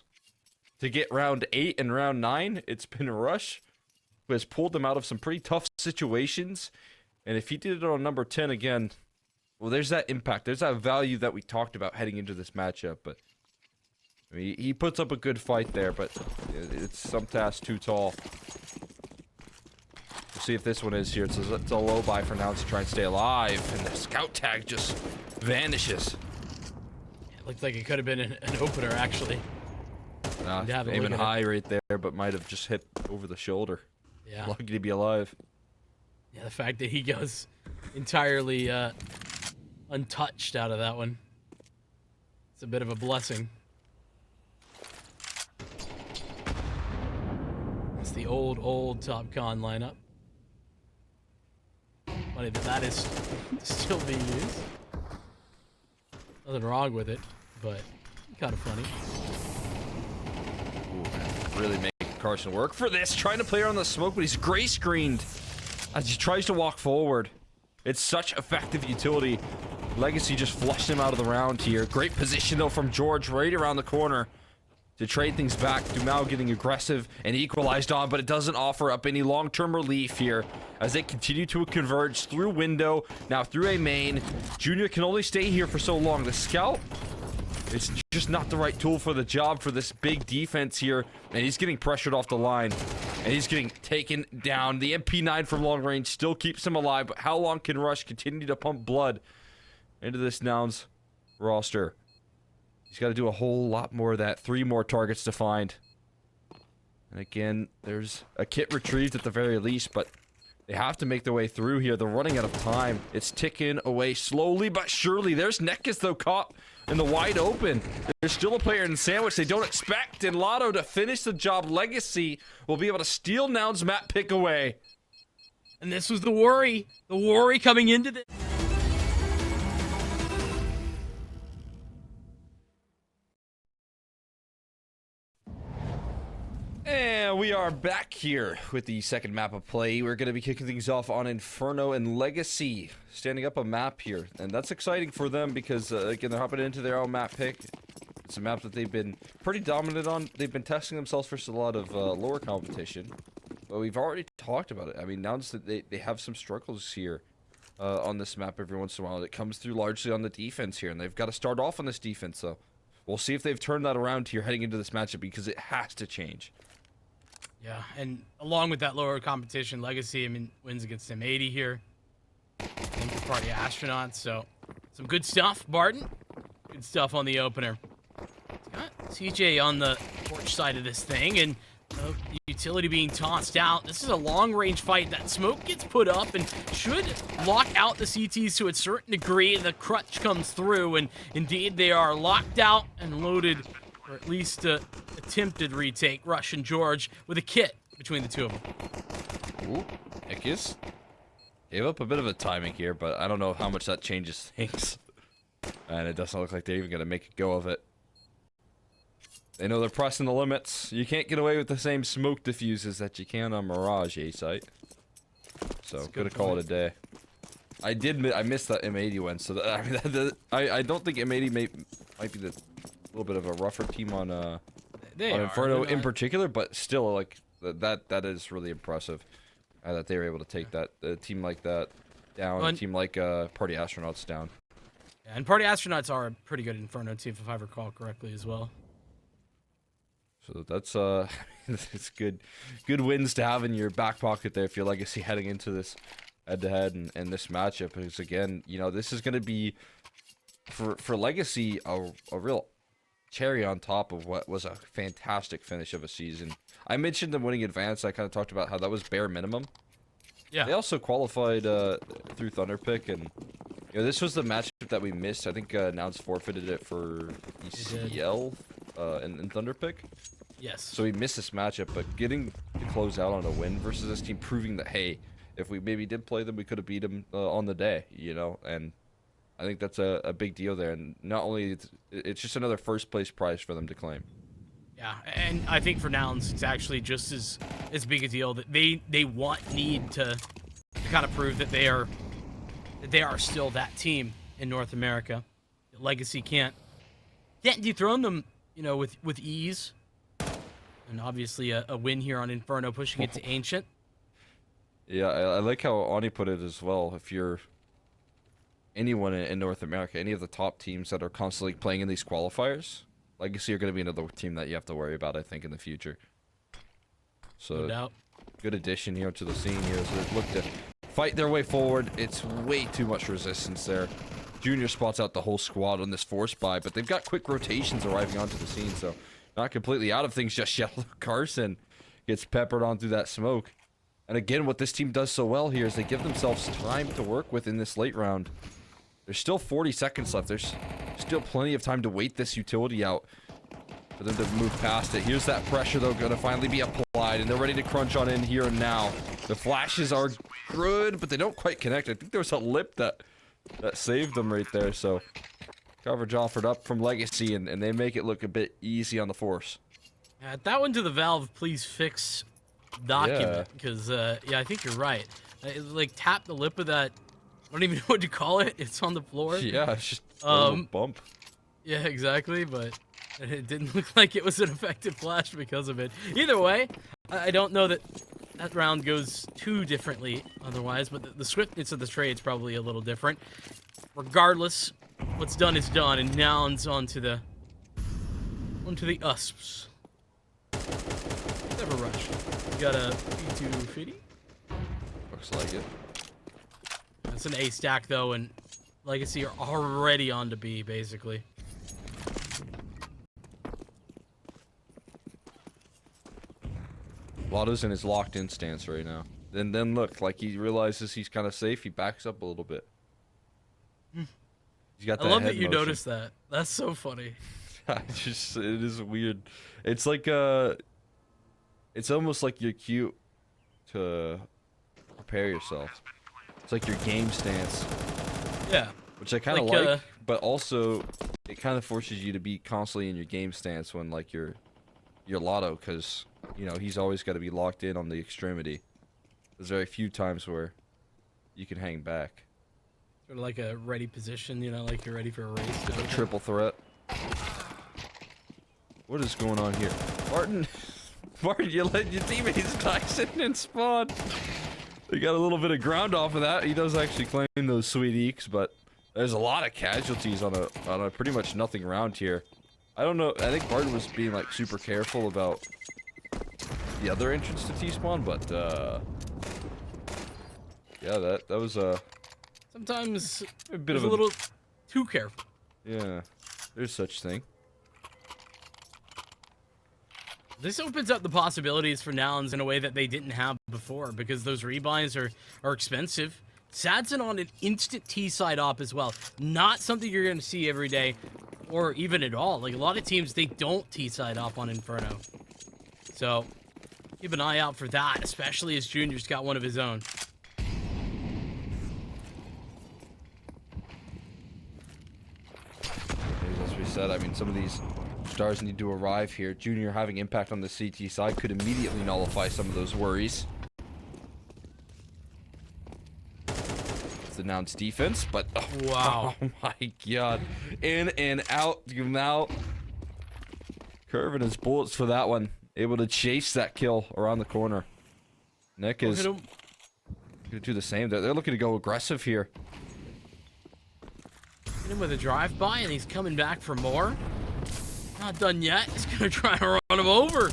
To get round 8 and round 9, it's been Rush who has pulled them out of some pretty tough situations. And if he did it on number 10 again, well, there's that impact. There's that value that we talked about heading into this matchup. But I mean, he puts up a good fight there, but it's some task too tall. We'll see if this one is here. It's a low buy for now to try and stay alive. And the scout tag just vanishes. It looked like it could have been an opener, actually. Aiming high right there, but might have just hit over the shoulder. Yeah. Lucky to be alive. Yeah, the fact that he goes entirely untouched out of that one. It's a bit of a blessing. It's the old Top Con lineup. Funny that is still being used. Nothing wrong with it, but kind of funny. Ooh, man. Really making Carson work for this. Trying to play around the smoke, but he's gray screened as he tries to walk forward. It's such effective utility. Legacy just flushed him out of the round here. Great position though from George right around the corner to trade things back. Dumao getting aggressive and equalized on, but it doesn't offer up any long-term relief here as they continue to converge through window, now through a main. Junior can only stay here for so long. The scout, it's just not the right tool for the job for this big defense here, and he's getting pressured off the line, and he's getting taken down. The MP9 from long range still keeps him alive, but how long can Rush continue to pump blood into this Nouns roster? He's got to do a whole lot more of that. 3 more targets to find. And again, there's a kit retrieved at the very least, but they have to make their way through here. They're running out of time. It's ticking away slowly but surely. There's Nekis though, caught in the wide open. There's still a player in the sandwich they don't expect. And Lotto to finish the job. Legacy will be able to steal Nouns map pick away. And this was the worry. The worry coming into this. And And we are back here with the second map of play. We're going to be kicking things off on Inferno and Legacy, standing up a map here. And that's exciting for them because, again, they're hopping into their own map pick. It's a map that they've been pretty dominant on. They've been testing themselves versus a lot of lower competition. But we've already talked about it. I mean, now that they have some struggles here on this map every once in a while. It comes through largely on the defense here, and they've got to start off on this defense, so we'll see if they've turned that around here heading into this matchup because it has to change. Yeah, and along with that lower competition, Legacy, I mean, wins against M80 here. And the Party Astronauts, so some good stuff, Barton. Good stuff on the opener. Got CJ on the porch side of this thing, and the utility being tossed out. This is a long-range fight. That smoke gets put up and should lock out the CTs to a certain degree. The clutch comes through, and indeed they are locked out and loaded, or at least attempted retake. Rush and George with a kit between the two of them. Ooh, Ekis gave up a bit of a timing here, but I don't know how much that changes things. And it doesn't look like they're even going to make a go of it. They know they're pressing the limits. You can't get away with the same smoke diffuses that you can on Mirage A-site. So, gonna call it a day. I missed that M80 win, so I don't think M80 might be the little bit of a rougher team on Inferno in particular, but still, like, that is really impressive. That they were able to take a team like that down, a team like Party Astronauts down. Yeah, and Party Astronauts are a pretty good Inferno team, if I recall correctly, as well. So that's it's good wins to have in your back pocket there if you're Legacy heading into this head-to-head and this matchup. Because again, you know, this is going to be for Legacy a real cherry on top of what was a fantastic finish of a season. I mentioned them winning advance. I kind of talked about how that was bare minimum. Yeah. They also qualified through Thunderpick, and you know, this was the matchup that we missed. I think Nouns forfeited it for ECL in Thunderpick. Yes. So we missed this matchup, but getting to close out on a win versus this team, proving that, hey, if we maybe did play them, we could have beat them on the day, you know? And I think that's a big deal there. And not only, it's just another first place prize for them to claim. Yeah, and I think for Nouns, it's actually just as big a deal that they need to kind of prove that they are still that team in North America. Legacy can't dethrone them, you know, with ease. And obviously a win here on Inferno, pushing it to Ancient. Yeah, I like how Ani put it as well. If you're anyone in North America, any of the top teams that are constantly playing in these qualifiers, Legacy are going to be another team that you have to worry about, I think, in the future. So, no doubt. Good addition here to the scene here as they look to fight their way forward. It's way too much resistance there. Junior spots out the whole squad on this force buy, but they've got quick rotations arriving onto the scene, so not completely out of things just yet. Carson gets peppered on through that smoke. And again, what this team does so well here is they give themselves time to work with in this late round. There's still 40 seconds left. There's still plenty of time to wait this utility out for them to move past it. Here's that pressure, though, going to finally be applied, and they're ready to crunch on in here and now. The flashes are good, but they don't quite connect. I think there was a lip that saved them right there, so coverage offered up from Legacy, and they make it look a bit easy on the force. That one to the Valve, please fix document, because, yeah, I think you're right. Like, tap the lip of that. I don't even know what to call it. It's on the floor. Yeah, it's just a little bump. Yeah, exactly, but it didn't look like it was an effective flash because of it. Either way, I don't know that round goes too differently otherwise, but the swiftness of the trade's probably a little different. Regardless, what's done is done, and Nouns onto the USPs. Never rush. You got a P250? Looks like it. It's an A stack though, and Legacy are already on to B, basically. Lotto's in his locked-in stance right now. Then look, like he realizes he's kind of safe. He backs up a little bit. He's got that I love head that you motion. noticed that. That's so funny. It is weird. It's like it's almost like you're cute to prepare yourself. It's like your game stance. Yeah. Which I kind of like, but also it kind of forces you to be constantly in your game stance when like you're Lotto, because you know, he's always got to be locked in on the extremity. There's very few times where you can hang back. Sort of like a ready position, you know, like you're ready for a race. It's a triple threat. What is going on here? Martin, Martin, you let your teammates die sitting in spawn. They got a little bit of ground off of that. He does actually claim those sweet eeks, but there's a lot of casualties on a pretty much nothing round here. I don't know. I think Martin was being like super careful about the other entrance to T-spawn, but yeah, that was sometimes a bit of a little too careful. Yeah, there's such thing. This opens up the possibilities for Nouns in a way that they didn't have before, because those rebuys are expensive. Sadson on an instant T-side op as well. Not something you're going to see every day, or even at all. Like, a lot of teams, they don't T-side op on Inferno. So, keep an eye out for that, especially as Junior's got one of his own. As we said, I mean, some of these stars need to arrive here. Junior having impact on the CT side could immediately nullify some of those worries. It's the Nouns defense, but Wow. Oh my god. In and out, now curving his bullets for that one. Able to chase that kill around the corner. Nick is gonna do the same. They're looking to go aggressive here. Hit him with a drive-by, and he's coming back for more. Not done yet. He's gonna try to run him over.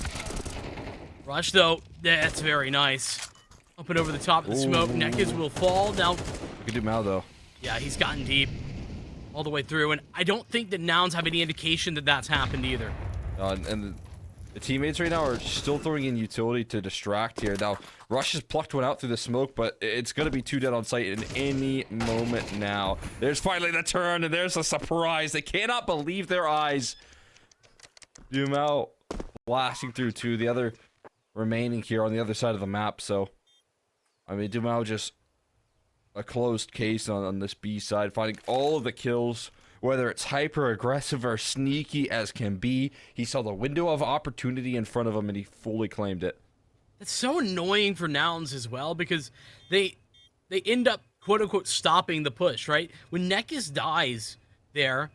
Rush, though. That's very nice. Up and over the top of the smoke. Nekis will fall. Now, Look at Dumao, though. yeah, he's gotten deep all the way through, and I don't think that Nouns have any indication that that's happened either. And the teammates right now are still throwing in utility to distract here. Now, Rush has plucked one out through the smoke, but it's going to be 2 dead on site in any moment now. There's finally the turn, and there's a surprise. They cannot believe their eyes. Dumao blasting through 2. The other remaining here on the other side of the map. So, I mean, Dumao just a closed case on this B side, finding all of the kills. Whether it's hyper-aggressive or sneaky as can be, he saw the window of opportunity in front of him and he fully claimed it. It's so annoying for Nouns as well, because they end up, quote-unquote, stopping the push, right? When Nekis dies there,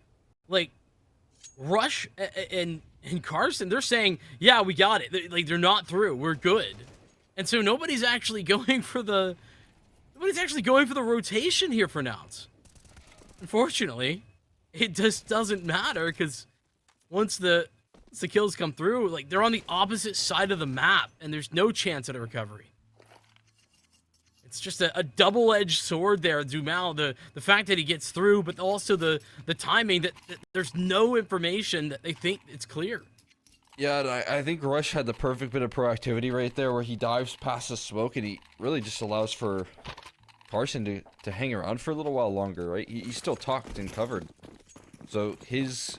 like, Rush and Carson, they're saying, yeah, we got it. Like, they're not through. We're good. And so nobody's actually going for the rotation here for Nouns. Unfortunately. It just doesn't matter, because once the kills come through, like, they're on the opposite side of the map, and there's no chance at a recovery. It's just a double-edged sword there, Dumao. The fact that he gets through, but also the timing that there's no information that they think it's clear. Yeah, and I think Rush had the perfect bit of proactivity right there, where he dives past the smoke and he really just allows for Carson to hang around for a little while longer, right? He's still tucked and covered. So his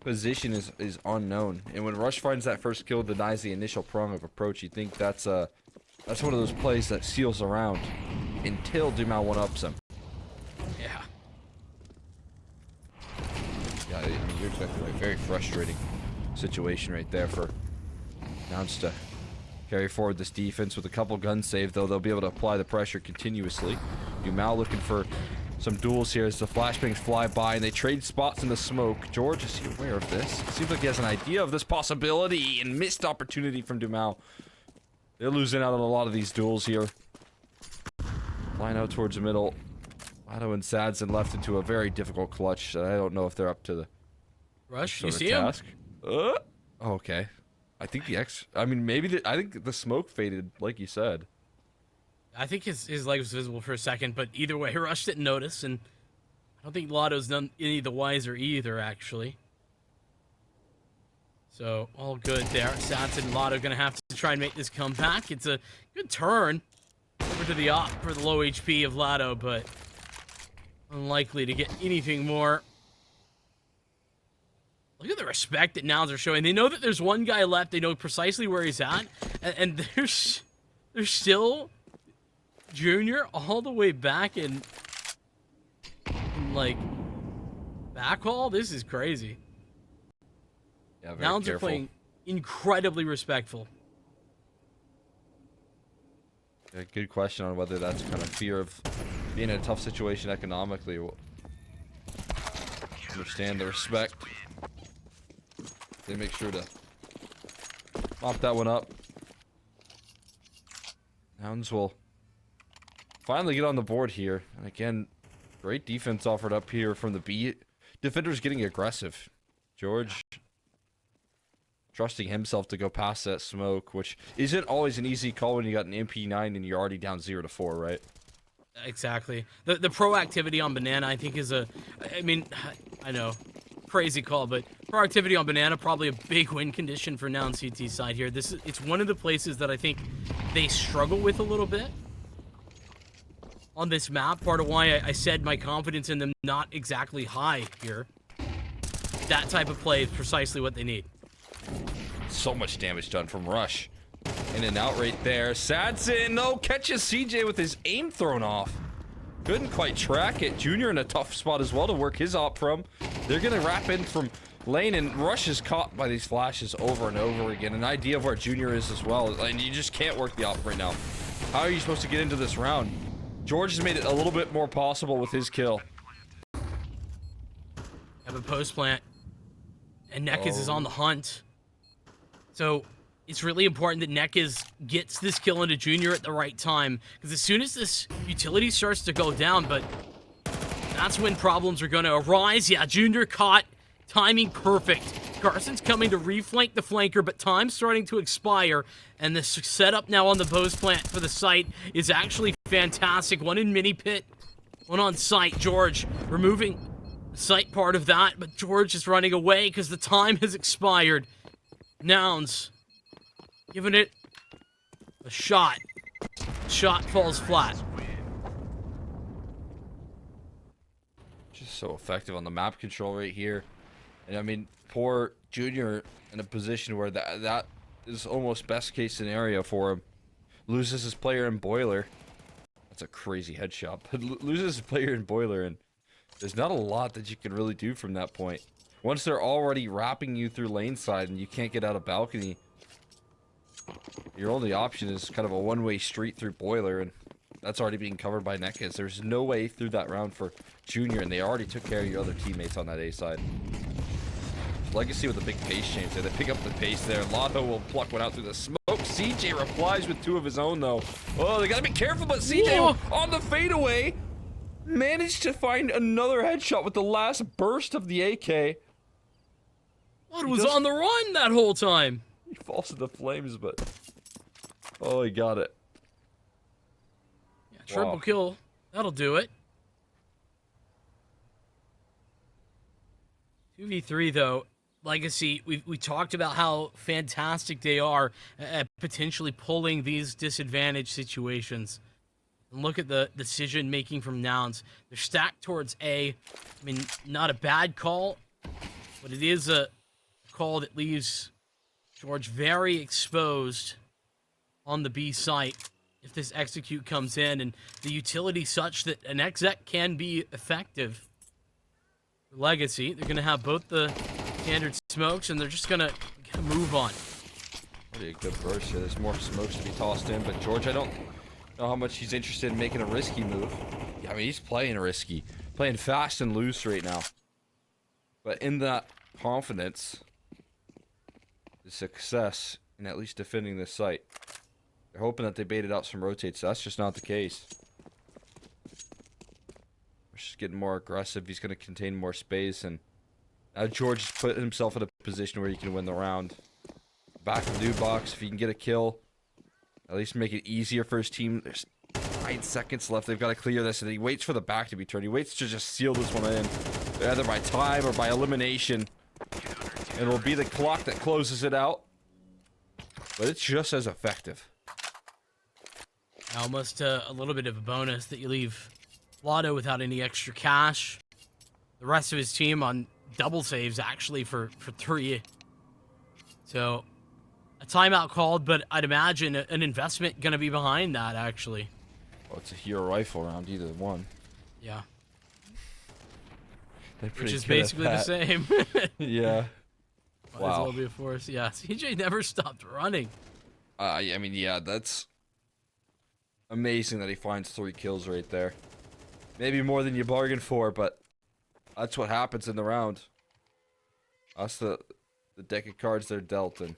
position is unknown, and when Rush finds that first kill, denies the initial prong of approach, you think that's one of those plays that seals around until Dumao one-ups him. Yeah. Yeah, I mean, you're exactly right. Very frustrating situation right there for Nouns to carry forward this defense with a couple guns saved, though they'll be able to apply the pressure continuously. Dumao looking for some duels here as the flashbangs fly by and they trade spots in the smoke. George, is he aware of this? Seems like he has an idea of this possibility and missed opportunity from Dumao. They're losing out on a lot of these duels here. Flying out towards the middle. Lado and Sadson left into a very difficult clutch. I don't know if they're up to the Rush, you see him? Oh, okay. I think I think the smoke faded, like you said. I think his leg was visible for a second, but either way, Rush didn't notice, and I don't think Lado's none any the wiser either, actually. So, all good there. Sats and Lado gonna have to try and make this comeback. It's a good turn over to the op for the low HP of Lado, but unlikely to get anything more. Look at the respect that Nouns are showing. They know that there's one guy left. They know precisely where he's at, and there's still Junior all the way back in like backhaul. This is crazy. Yeah, very Nouns are careful. playing incredibly respectful. A good question on whether that's kind of fear of being in a tough situation economically. Understand the respect. They make sure to mop that one up. Nouns will finally get on the board here. And again, great defense offered up here from the B. Defenders getting aggressive. George trusting himself to go past that smoke, which isn't always an easy call when you got an MP9 and you're already down 0-4, right? Exactly. The proactivity on Banana, I think, is I mean, I know, crazy call, but proactivity on Banana, probably a big win condition for Nouns CT side here. It's one of the places that I think they struggle with a little bit on this map. Part of why I said my confidence in them not exactly high here. That type of play is precisely what they need. So much damage done from Rush. In and out right there. Sadson, no, catches CJ with his aim thrown off. Couldn't quite track it. Junior in a tough spot as well to work his op from. They're going to wrap in from lane, and Rush is caught by these flashes over and over again. An idea of where Junior is as well. And you just can't work the op right now. How are you supposed to get into this round? George has made it a little bit more possible with his kill. Have a post plant. And Nekis is on the hunt. So it's really important that Nekis gets this kill into Junior at the right time. Because as soon as this utility starts to go down, but that's when problems are going to arise. Yeah, Junior caught. Timing perfect. Carson's coming to reflank the flanker, but time's starting to expire. And the setup now on the post plant for the site is actually fantastic. One in mini pit, one on site. George removing the site part of that, but George is running away because the time has expired. Nouns giving it a shot. Shot falls flat. Just so effective on the map control right here. And I mean, poor Junior in a position where that is almost best case scenario for him. Loses his player in Boiler. That's a crazy headshot. But loses his player in Boiler, and there's not a lot that you can really do from that point. Once they're already wrapping you through lane side and you can't get out of balcony, your only option is kind of a one-way street through Boiler, and that's already being covered by Nekis. There's no way through that round for Junior, and they already took care of your other teammates on that A side. Legacy with a big pace change there. They pick up the pace there. Lotto will pluck one out through the smoke. CJ replies with two of his own, though. Oh, they gotta be careful, but CJ on the fadeaway managed to find another headshot with the last burst of the AK. What was on the run that whole time? He falls in the flames, but oh, he got it. Yeah, triple kill. That'll do it. 2v3 though. Legacy, we talked about how fantastic they are at potentially pulling these disadvantaged situations. And look at the decision making from Nouns. They're stacked towards A. I mean, not a bad call, but it is a call that leaves George very exposed on the B site if this execute comes in, and the utility such that an exec can be effective. Legacy, they're going to have both the standard smokes, and they're just going to move on. Pretty a good burst here. There's more smokes to be tossed in, but George, I don't know how much he's interested in making a risky move. Yeah, I mean, he's playing risky. Playing fast and loose right now. But in that confidence, the success in at least defending this site. They're hoping that they baited out some rotates. So that's just not the case. Just getting more aggressive. He's going to contain more space, and now George has put himself in a position where he can win the round. Back to the new box. If he can get a kill, at least make it easier for his team. There's 9 seconds left. They've got to clear this, and he waits for the back to be turned. He waits to just seal this one in, either by time or by elimination. And it'll be the clock that closes it out. But it's just as effective. Almost a little bit of a bonus that you leave Lotto without any extra cash. The rest of his team on double saves, actually, for 3. So, a timeout called, but I'd imagine an investment going to be behind that, actually. Well, it's a hero rifle round, either one. Yeah. Which is basically the same. Yeah. Might as well be a force. Yeah, CJ never stopped running. I mean, yeah, that's amazing that he finds 3 kills right there. Maybe more than you bargained for, but that's what happens in the round. That's the deck of cards they're dealt in.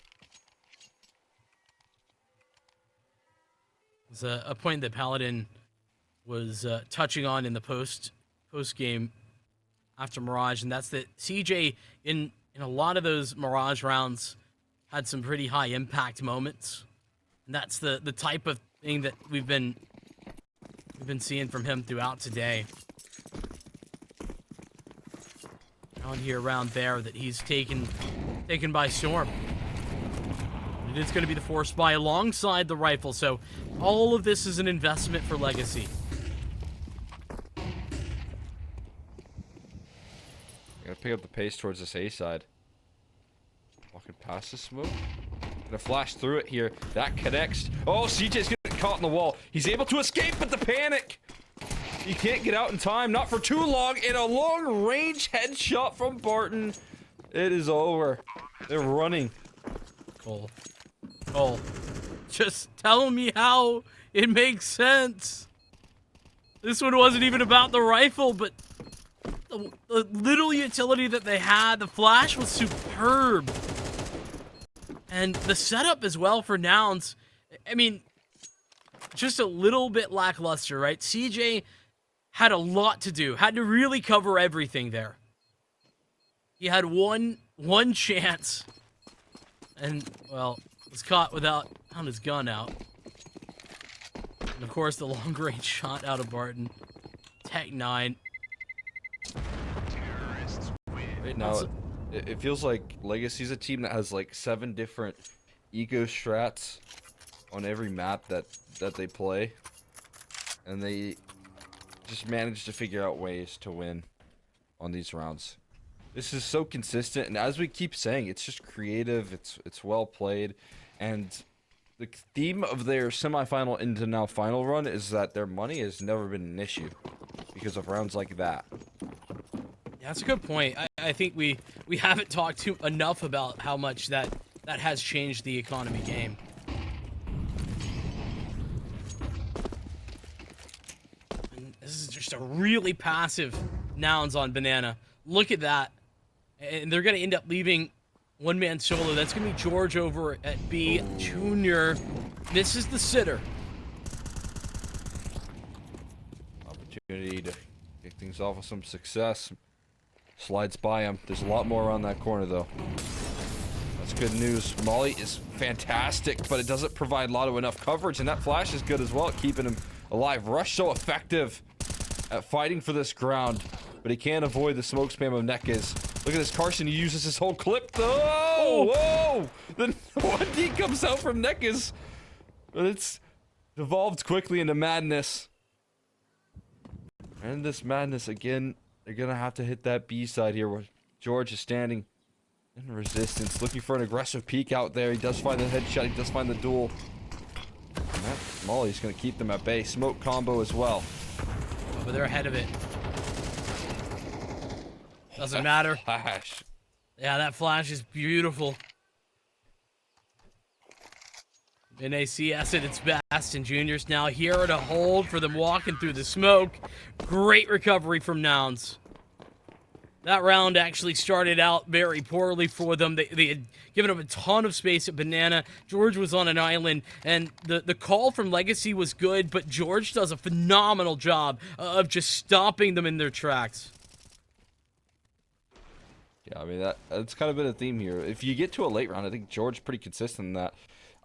It's a point that Paladin was touching on in the post game after Mirage, and that's that CJ in a lot of those Mirage rounds had some pretty high impact moments, and that's the type of thing that we've been seeing from him throughout today. Out here around there that he's taken by storm. It is going to be the force buy alongside the rifle, so all of this is an investment for Legacy. Gotta pick up the pace towards this A side. Walking past the smoke. Gonna flash through it here. That connects. Oh, CJ's gonna get caught in the wall. He's able to escape, but the panic! He can't get out in time, not for too long, and a long-range headshot from Barton. It is over. They're running. Cole, just tell me how it makes sense. This one wasn't even about the rifle, but the little utility that they had, the flash was superb. And the setup as well for Nouns, I mean, just a little bit lackluster, right? CJ had a lot to do, had to really cover everything there. He had one chance, and, well, was caught without his gun out. And of course, the long-range shot out of Barton. Tech 9. Right now, it feels like Legacy's a team that has like 7 different eco strats on every map that they play, and they just manage to figure out ways to win on these rounds. This is so consistent, and as we keep saying, it's just creative, it's well played, and the theme of their semifinal into now final run is that their money has never been an issue because of rounds like that. Yeah, that's a good point. I think we haven't talked enough about how much that has changed the economy game. And this is just a really passive Nouns on Banana. Look at that. And they're going to end up leaving one-man solo. That's going to be George over at B. Junior misses the sitter. Opportunity to kick things off with some success. Slides by him. There's a lot more around that corner, though. That's good news. Molly is fantastic, but it doesn't provide a lot of enough coverage, and that flash is good as well, keeping him alive. Rush so effective at fighting for this ground, but he can't avoid the smoke spam of Nekes. Look at this, Carson. He uses his whole clip. Oh, whoa! Then 1D comes out from Nekes, but it's devolved quickly into madness. And this madness again. They're gonna have to hit that B side here where George is standing in resistance, looking for an aggressive peek out there. He does find the headshot, he does find the duel. And that Molly's gonna keep them at bay. Smoke combo as well. But they're ahead of it. Doesn't matter. Flash. Yeah, that flash is beautiful. NACS at its best, and Junior's now here to hold for them walking through the smoke. Great recovery from Nouns. That round actually started out very poorly for them. They had given up a ton of space at Banana. George was on an island, and the call from Legacy was good, but George does a phenomenal job of just stopping them in their tracks. Yeah, I mean, that's kind of been a theme here. If you get to a late round, I think George pretty consistent in that.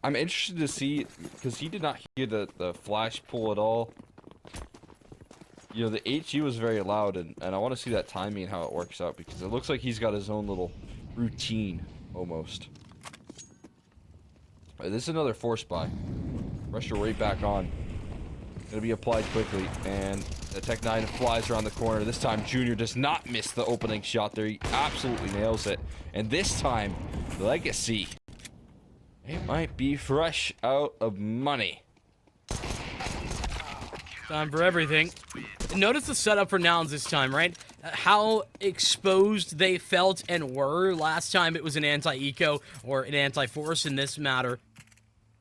I'm interested to see, because he did not hear the flash pull at all. You know, the HU was very loud, and I want to see that timing and how it works out, because it looks like he's got his own little routine, almost. All right, this is another force buy. Pressure right back on. Gonna be applied quickly, and the Tech 9 flies around the corner. This time, Junior does not miss the opening shot there. He absolutely nails it. And this time, Legacy, it might be fresh out of money. Time for everything. Notice the setup for Nouns this time, right? How exposed they felt and were. Last time it was an anti-eco or an anti-force in this matter.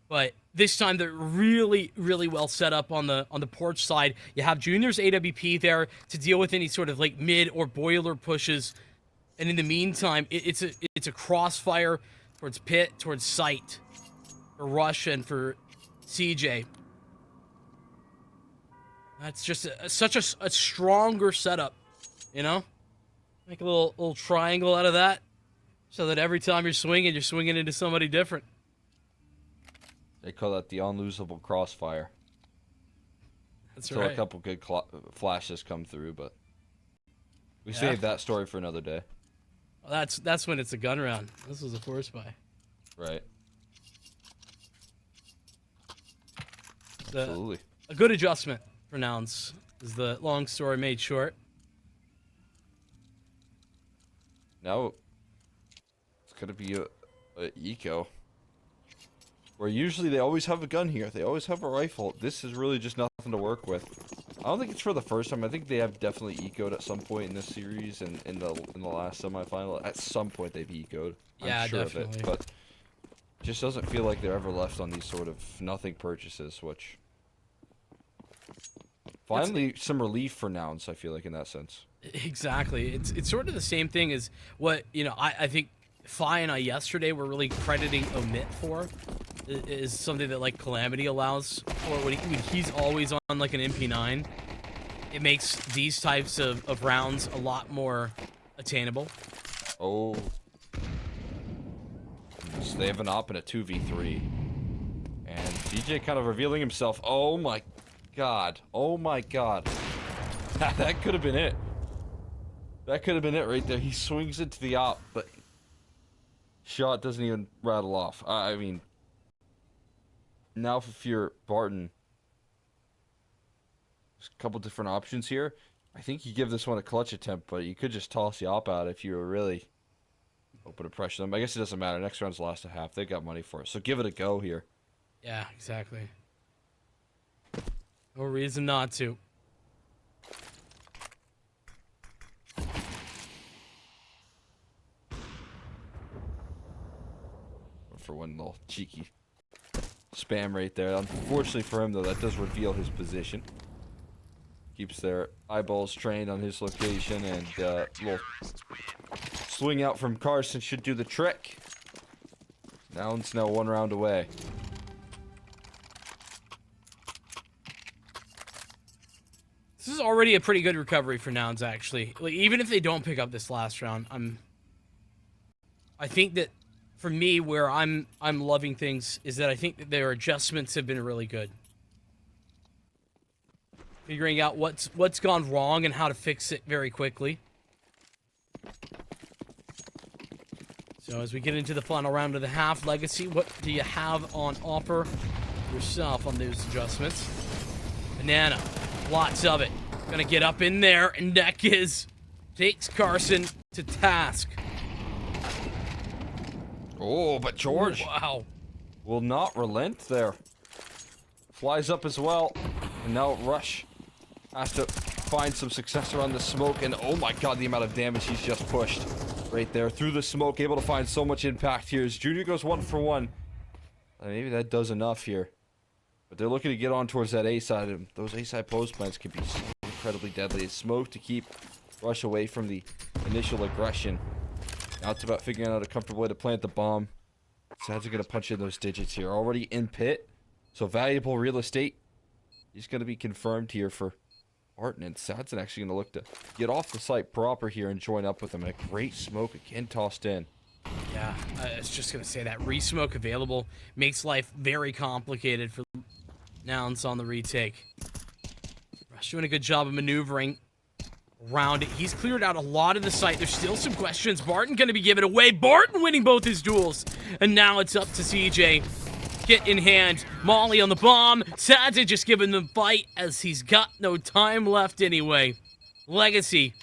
But this time they're really, really well set up on the porch side. You have Junior's AWP there to deal with any sort of like mid or boiler pushes, and in the meantime, it's a crossfire towards pit, towards site, for Rush and for CJ. That's just such a stronger setup, you know? Make a little triangle out of that, so that every time you're swinging into somebody different. They call that the unlosable crossfire. That's Until right. a couple good flashes come through, but we saved that story for another day. Well, that's when it's a gun round. This was a force buy. Right. Absolutely. A good adjustment for Nouns, is the long story made short. Now it's gonna be a eco. Where usually they always have a gun here. They always have a rifle. This is really just nothing to work with. I don't think it's for the first time. I think they have definitely ecoed at some point in this series and in the last semifinal. At some point they've ecoed. I'm sure definitely. of it. But it just doesn't feel like they're ever left on these sort of nothing purchases, which finally some relief for Nouns, I feel like, in that sense. Exactly. It's sort of the same thing as what, I think Fi and I yesterday were really crediting Omit for. Is something that like Calamity allows for when he's always on like an MP9. It makes these types of rounds a lot more attainable. Oh. So they have an op in a 2v3. And DJ kind of revealing himself. Oh my god. Oh my god. That could have been it. That could have been it right there. He swings into the op, but shot doesn't even rattle off. I mean, now if you're Barton, there's a couple different options here. I think you give this one a clutch attempt, but you could just toss the op out if you were really hoping to pressure them. I guess it doesn't matter. Next round's last a half. They got money for it, so give it a go here. Yeah, exactly. No reason not to. For one little cheeky spam right there. Unfortunately for him, though, that does reveal his position. Keeps their eyeballs trained on his location, and little swing out from Carson should do the trick. Nouns now one round away. This is already a pretty good recovery for Nouns, actually. Like, even if they don't pick up this last round, I think that for me, where I'm loving things is that I think that their adjustments have been really good. Figuring out what's gone wrong and how to fix it very quickly. So as we get into the final round of the half, Legacy, what do you have on offer yourself on those adjustments? Banana, lots of it. Gonna get up in there, and Nekiz takes Carson to task. Oh, but George will not relent there. Flies up as well, and now Rush has to find some success around the smoke, and oh my god, the amount of damage he's just pushed right there through the smoke, able to find so much impact here as Junior goes 1 for 1. Maybe that does enough here, but they're looking to get on towards that A side, and those A side post plants can be incredibly deadly. It's smoke to keep Rush away from the initial aggression. Now it's about figuring out a comfortable way to plant the bomb. Sads are going to punch in those digits here. Already in pit, so valuable real estate. He's going to be confirmed here for Barton, and Sadson actually going to look to get off the site proper here and join up with him. And a great smoke again tossed in. Yeah, I was just going to say that re-smoke available makes life very complicated for Nouns on the retake. Rush doing a good job of maneuvering around it. He's cleared out a lot of the site. There's still some questions. Barton going to be given away. Barton winning both his duels. And now it's up to CJ. Get in hand. Molly on the bomb. Sadza just giving them fight as he's got no time left anyway. Legacy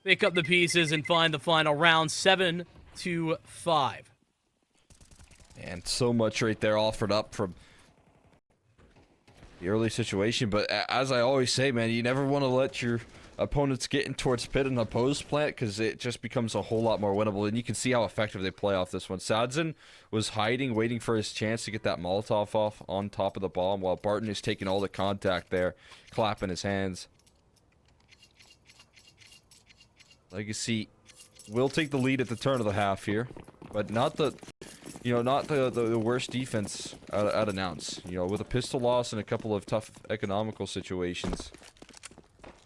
pick up the pieces and find the final round. 7-5. And so much right there offered up from the early situation. But as I always say, man, you never want to let your opponents getting towards pit and opposed plant, because it just becomes a whole lot more winnable. And you can see how effective they play off this one. Sadzin was hiding, waiting for his chance to get that Molotov off on top of the bomb, while Barton is taking all the contact there, clapping his hands. Legacy will take the lead at the turn of the half here, but not the, not the worst defense out of Nouns. With a pistol loss and a couple of tough economical situations,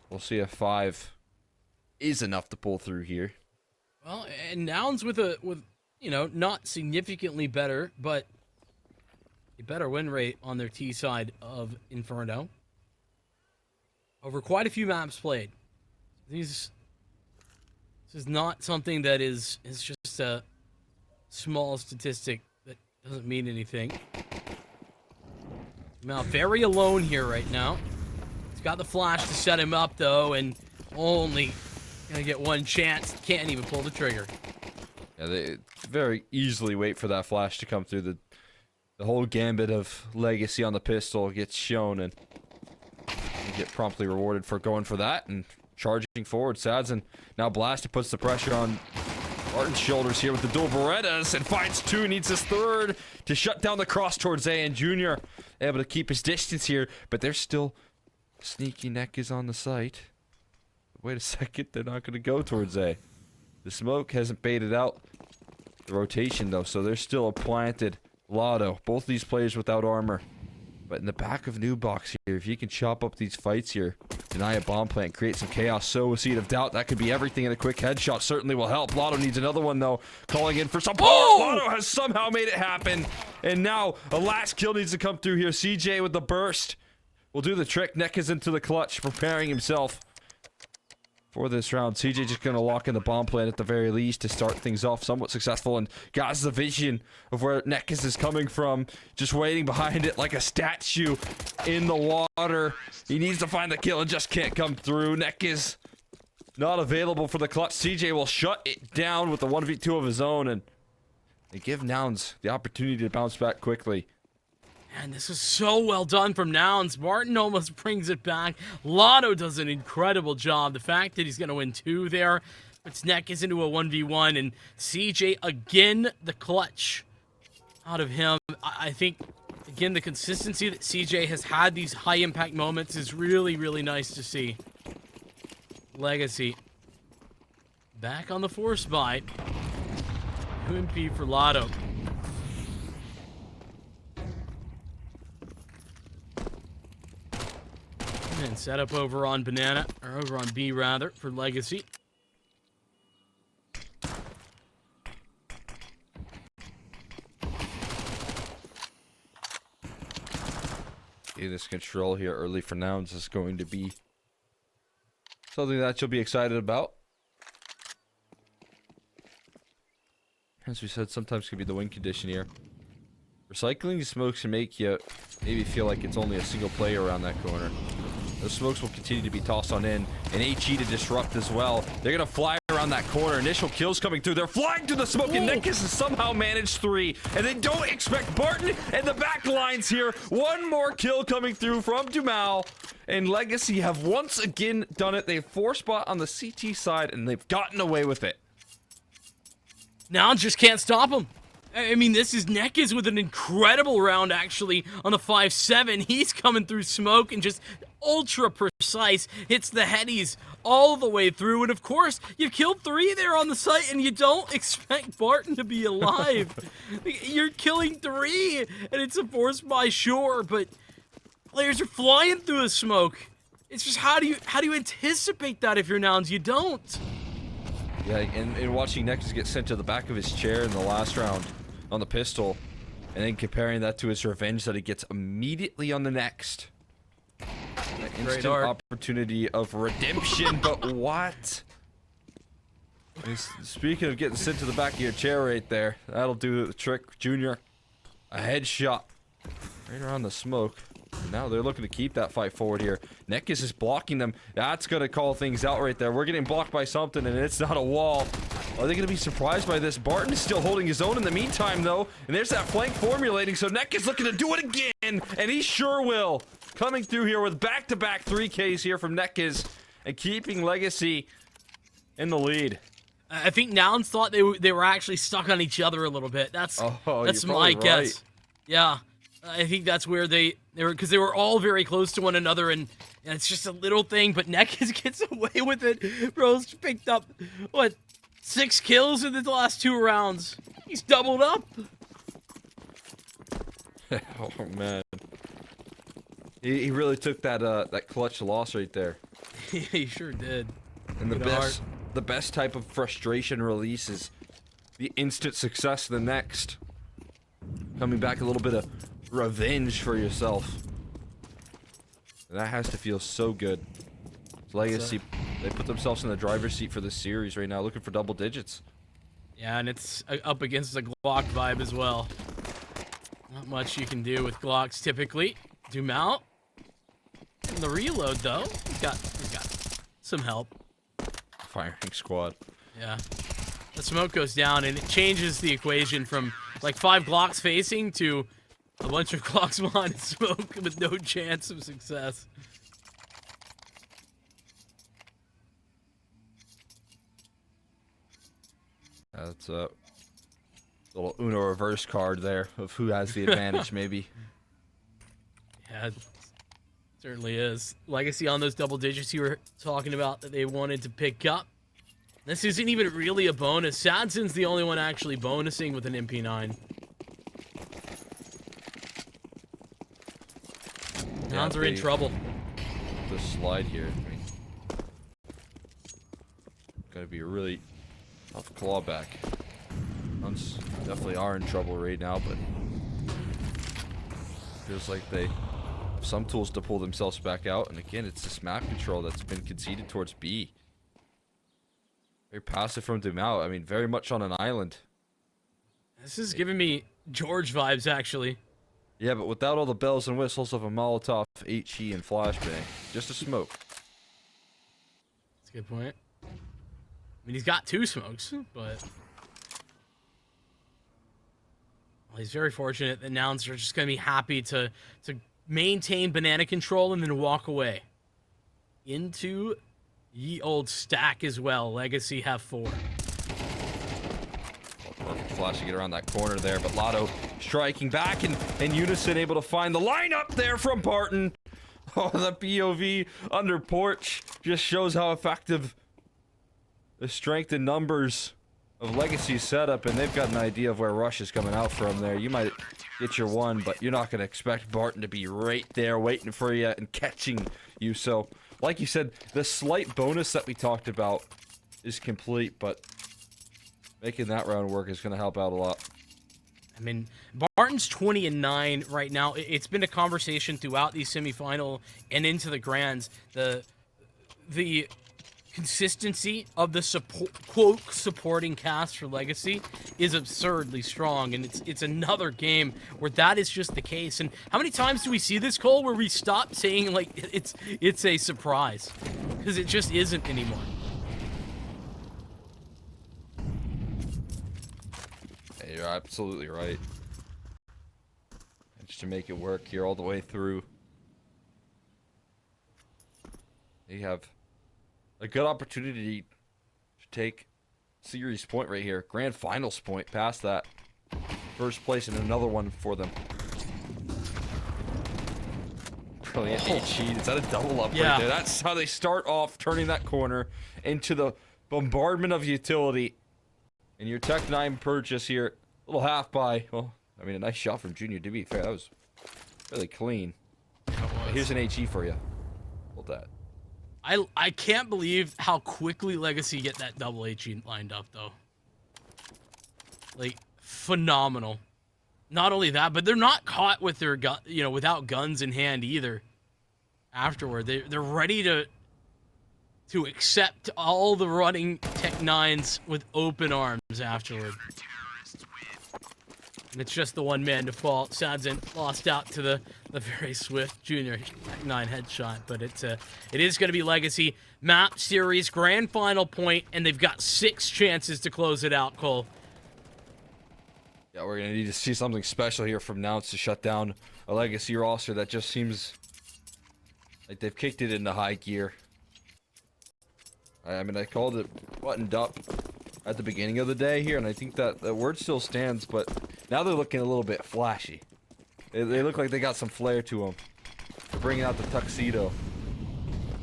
we'll see if 5 is enough to pull through here. Well, and Nouns with not significantly better, but a better win rate on their T side of Inferno over quite a few maps played. This is not something that is just a small statistic that doesn't mean anything. Now, very alone here right now. He's got the flash to set him up, though, and only gonna get one chance. Can't even pull the trigger. Yeah, they very easily wait for that flash to come through. The whole gambit of Legacy on the pistol gets shown, and they get promptly rewarded for going for that and charging forward. Sadzin now blasted, puts the pressure on Barton's shoulders here with the dual Berettas, and finds 2, needs his 3rd to shut down the cross towards A, and Junior able to keep his distance here, but there's still sneaky neck is on the site. Wait a second, they're not going to go towards A. The smoke hasn't baited out the rotation though, so there's still a planted Lotto. Both these players without armor. But in the back of New Box here, if you can chop up these fights here, deny a bomb plant, create some chaos, sow a seed of doubt, that could be everything, and a quick headshot certainly will help. Lotto needs another one though, calling in for support. Lotto has somehow made it happen, and now a last kill needs to come through here. CJ with the burst will do the trick. Neck is into the clutch, preparing himself for this round. CJ just gonna lock in the bomb plant at the very least to start things off somewhat successful, and got the vision of where Nekis is coming from, just waiting behind it like a statue in the water. He needs to find the kill and just can't come through. Nekis not available for the clutch. CJ will shut it down with the 1v2 of his own, and they give Nouns the opportunity to bounce back quickly. And this is so well done from Nouns. Martin almost brings it back. Lotto does an incredible job. The fact that he's going to win 2 there puts Nekis into a 1v1, and CJ again the clutch out of him. I think, again, the consistency that CJ has had these high impact moments is really, really nice to see. Legacy back on the force buy. UMP for Lotto. And set up over on Banana, or over on B rather, for Legacy. Okay, this control here early for Nouns is going to be something that you'll be excited about. As we said, sometimes could be the win condition here. Recycling smokes can make you maybe feel like it's only a single player around that corner. Those smokes will continue to be tossed on in, and HE to disrupt as well. They're going to fly around that corner. Initial kills coming through. They're flying through the smoke, and Nekis has somehow managed 3. And they don't expect Barton and the back lines here. One more kill coming through from Dumal. And Legacy have once again done it. They've 4-spot on the CT side, and they've gotten away with it. Now just can't stop him. I mean, this is Nekis with an incredible round, actually, on the 5-7. He's coming through smoke and just ultra precise. Hits the headies all the way through. And, of course, you've killed 3 there on the site, and you don't expect Barton to be alive. You're killing 3, and it's a force by sure, but players are flying through the smoke. It's just, how do you anticipate that if you're Nouns? You don't. Yeah, and watching Nekis get sent to the back of his chair in the last round on the pistol, and then comparing that to his revenge that he gets immediately on the next. An instant opportunity of redemption, but what? Speaking of getting sent to the back of your chair right there, that'll do the trick, Junior. A headshot right around the smoke. Now they're looking to keep that fight forward here. Nekis is blocking them. That's going to call things out right there. We're getting blocked by something, and it's not a wall. Are they going to be surprised by this? Barton is still holding his own in the meantime, though. And there's that flank formulating, so Nekis looking to do it again, and he sure will. Coming through here with back-to-back 3Ks here from Nekis. and keeping Legacy in the lead. I think Nouns thought they were actually stuck on each other a little bit. That's my guess. Yeah, I think that's where they were, because they were all very close to one another, and it's just a little thing. But Nekis gets away with it. Bro's picked up what, 6 kills in the last 2 rounds. He's doubled up. Oh man, he really took that clutch loss right there. He sure did. And the best type of frustration release is the instant success. The next, coming back, a little bit of revenge for yourself. That has to feel so good. Legacy, they put themselves in the driver's seat for this series right now, looking for double digits. Yeah, and it's up against the Glock vibe as well. Not much you can do with Glocks typically. Zoom out. And the reload though, he's got some help. Firing squad. Yeah. The smoke goes down and it changes the equation from like 5 Glocks facing to a bunch of Glocks behind smoke with no chance of success. That's a little Uno reverse card there of who has the advantage, maybe. Yeah, it certainly is. Legacy on those double digits you were talking about that they wanted to pick up. This isn't even really a bonus. Sadson's the only one actually bonusing with an MP9. Nouns are in trouble. The slide here. I mean, gotta be a really tough clawback. Nouns definitely are in trouble right now, but feels like they have some tools to pull themselves back out. And again, it's this map control that's been conceded towards B. Very passive from Dumao. I mean, very much on an island. This is giving me George vibes, actually. Yeah, but without all the bells and whistles of a Molotov, HE, and flashbang. Just a smoke. That's a good point. I mean, he's got 2 smokes, but... Well, he's very fortunate that Nouns are just going to be happy to maintain banana control and then walk away. Into ye old stack as well. Legacy have 4. Perfect flash to get around that corner there, but Lotto striking back and Unison able to find the lineup there from Barton. Oh, the POV under porch just shows how effective the strength in numbers of Legacy's setup, and they've got an idea of where Rush is coming out from there. You might get your one, but you're not going to expect Barton to be right there waiting for you and catching you. So, like you said, the slight bonus that we talked about is complete, but making that round work is going to help out a lot. I mean, Barton's 20-9 right now. It's been a conversation throughout the semifinal and into the grands. The consistency of the supporting cast for Legacy is absurdly strong, and it's another game where that is just the case. And how many times do we see this, Cole, where we stop saying like it's a surprise, because it just isn't anymore. Hey, you're absolutely right. And just to make it work here all the way through, they have a good opportunity to take series point right here. Grand finals point past that. First place and another one for them. Brilliant HE. Is that a double up right there? That's how they start off, turning that corner into the bombardment of utility. And your Tech 9 purchase here, a little half by. Well, I mean, a nice shot from Junior, to be fair. That was really clean. Here's an HE for you. Hold that. I can't believe how quickly Legacy get that double HE lined up, though. Like, phenomenal. Not only that, but they're not caught with their gun, without guns in hand either. Afterward, they're ready to accept all the running Tech 9s with open arms afterward. And it's just the one-man default. Sadzen lost out to the very swift Junior Tech 9 headshot, but it is going to be Legacy map series grand final point, and they've got 6 chances to close it out, Cole. Yeah, we're going to need to see something special here from Nouns to shut down a Legacy roster that just seems like they've kicked it into high gear. I mean, I called it buttoned up at the beginning of the day here, and I think that the word still stands, but now they're looking a little bit flashy. They look like they got some flair to them. They're bringing out the tuxedo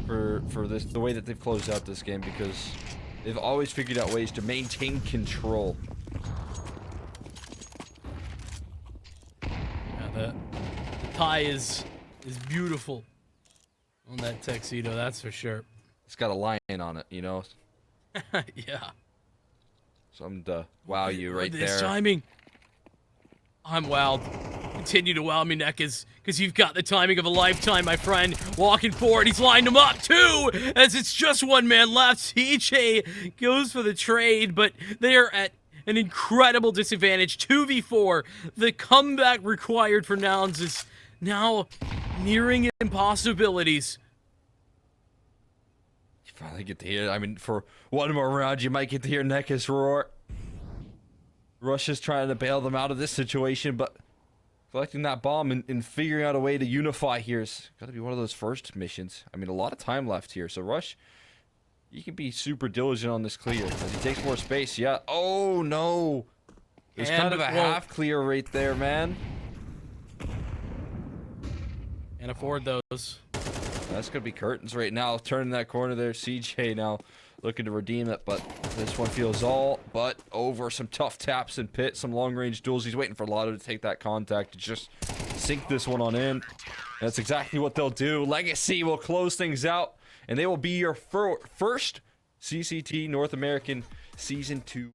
for the way that they've closed out this game, because they've always figured out ways to maintain control. Yeah, the tie is beautiful on that tuxedo, that's for sure. It's got a lion on it, you know? Yeah. Something to wow you right This there. timing. I'm wowed. Continue to wow me, Nekas, because you've got the timing of a lifetime, my friend. Walking forward, he's lined him up too, as it's just one man left. CJ goes for the trade, but they are at an incredible disadvantage. 2v4. The comeback required for Nouns is now nearing impossibilities. You finally get to hear, I mean, for one more round, you might get to hear Nekas roar. Russia's trying to bail them out of this situation, but collecting that bomb and figuring out a way to unify here is got to be one of those first missions. I mean, a lot of time left here, so Rush, you can be super diligent on this clear as he takes more space. Yeah. Oh no, there's kind of a half clear right there, man. And afford those. That's gonna be curtains right now. Turning that corner there, CJ now looking to redeem it, but this one feels all but over. Some tough taps and pit, some long-range duels. He's waiting for Lotto to take that contact to just sink this one on in. That's exactly what they'll do. Legacy will close things out, and they will be your first CCT North American Season 2.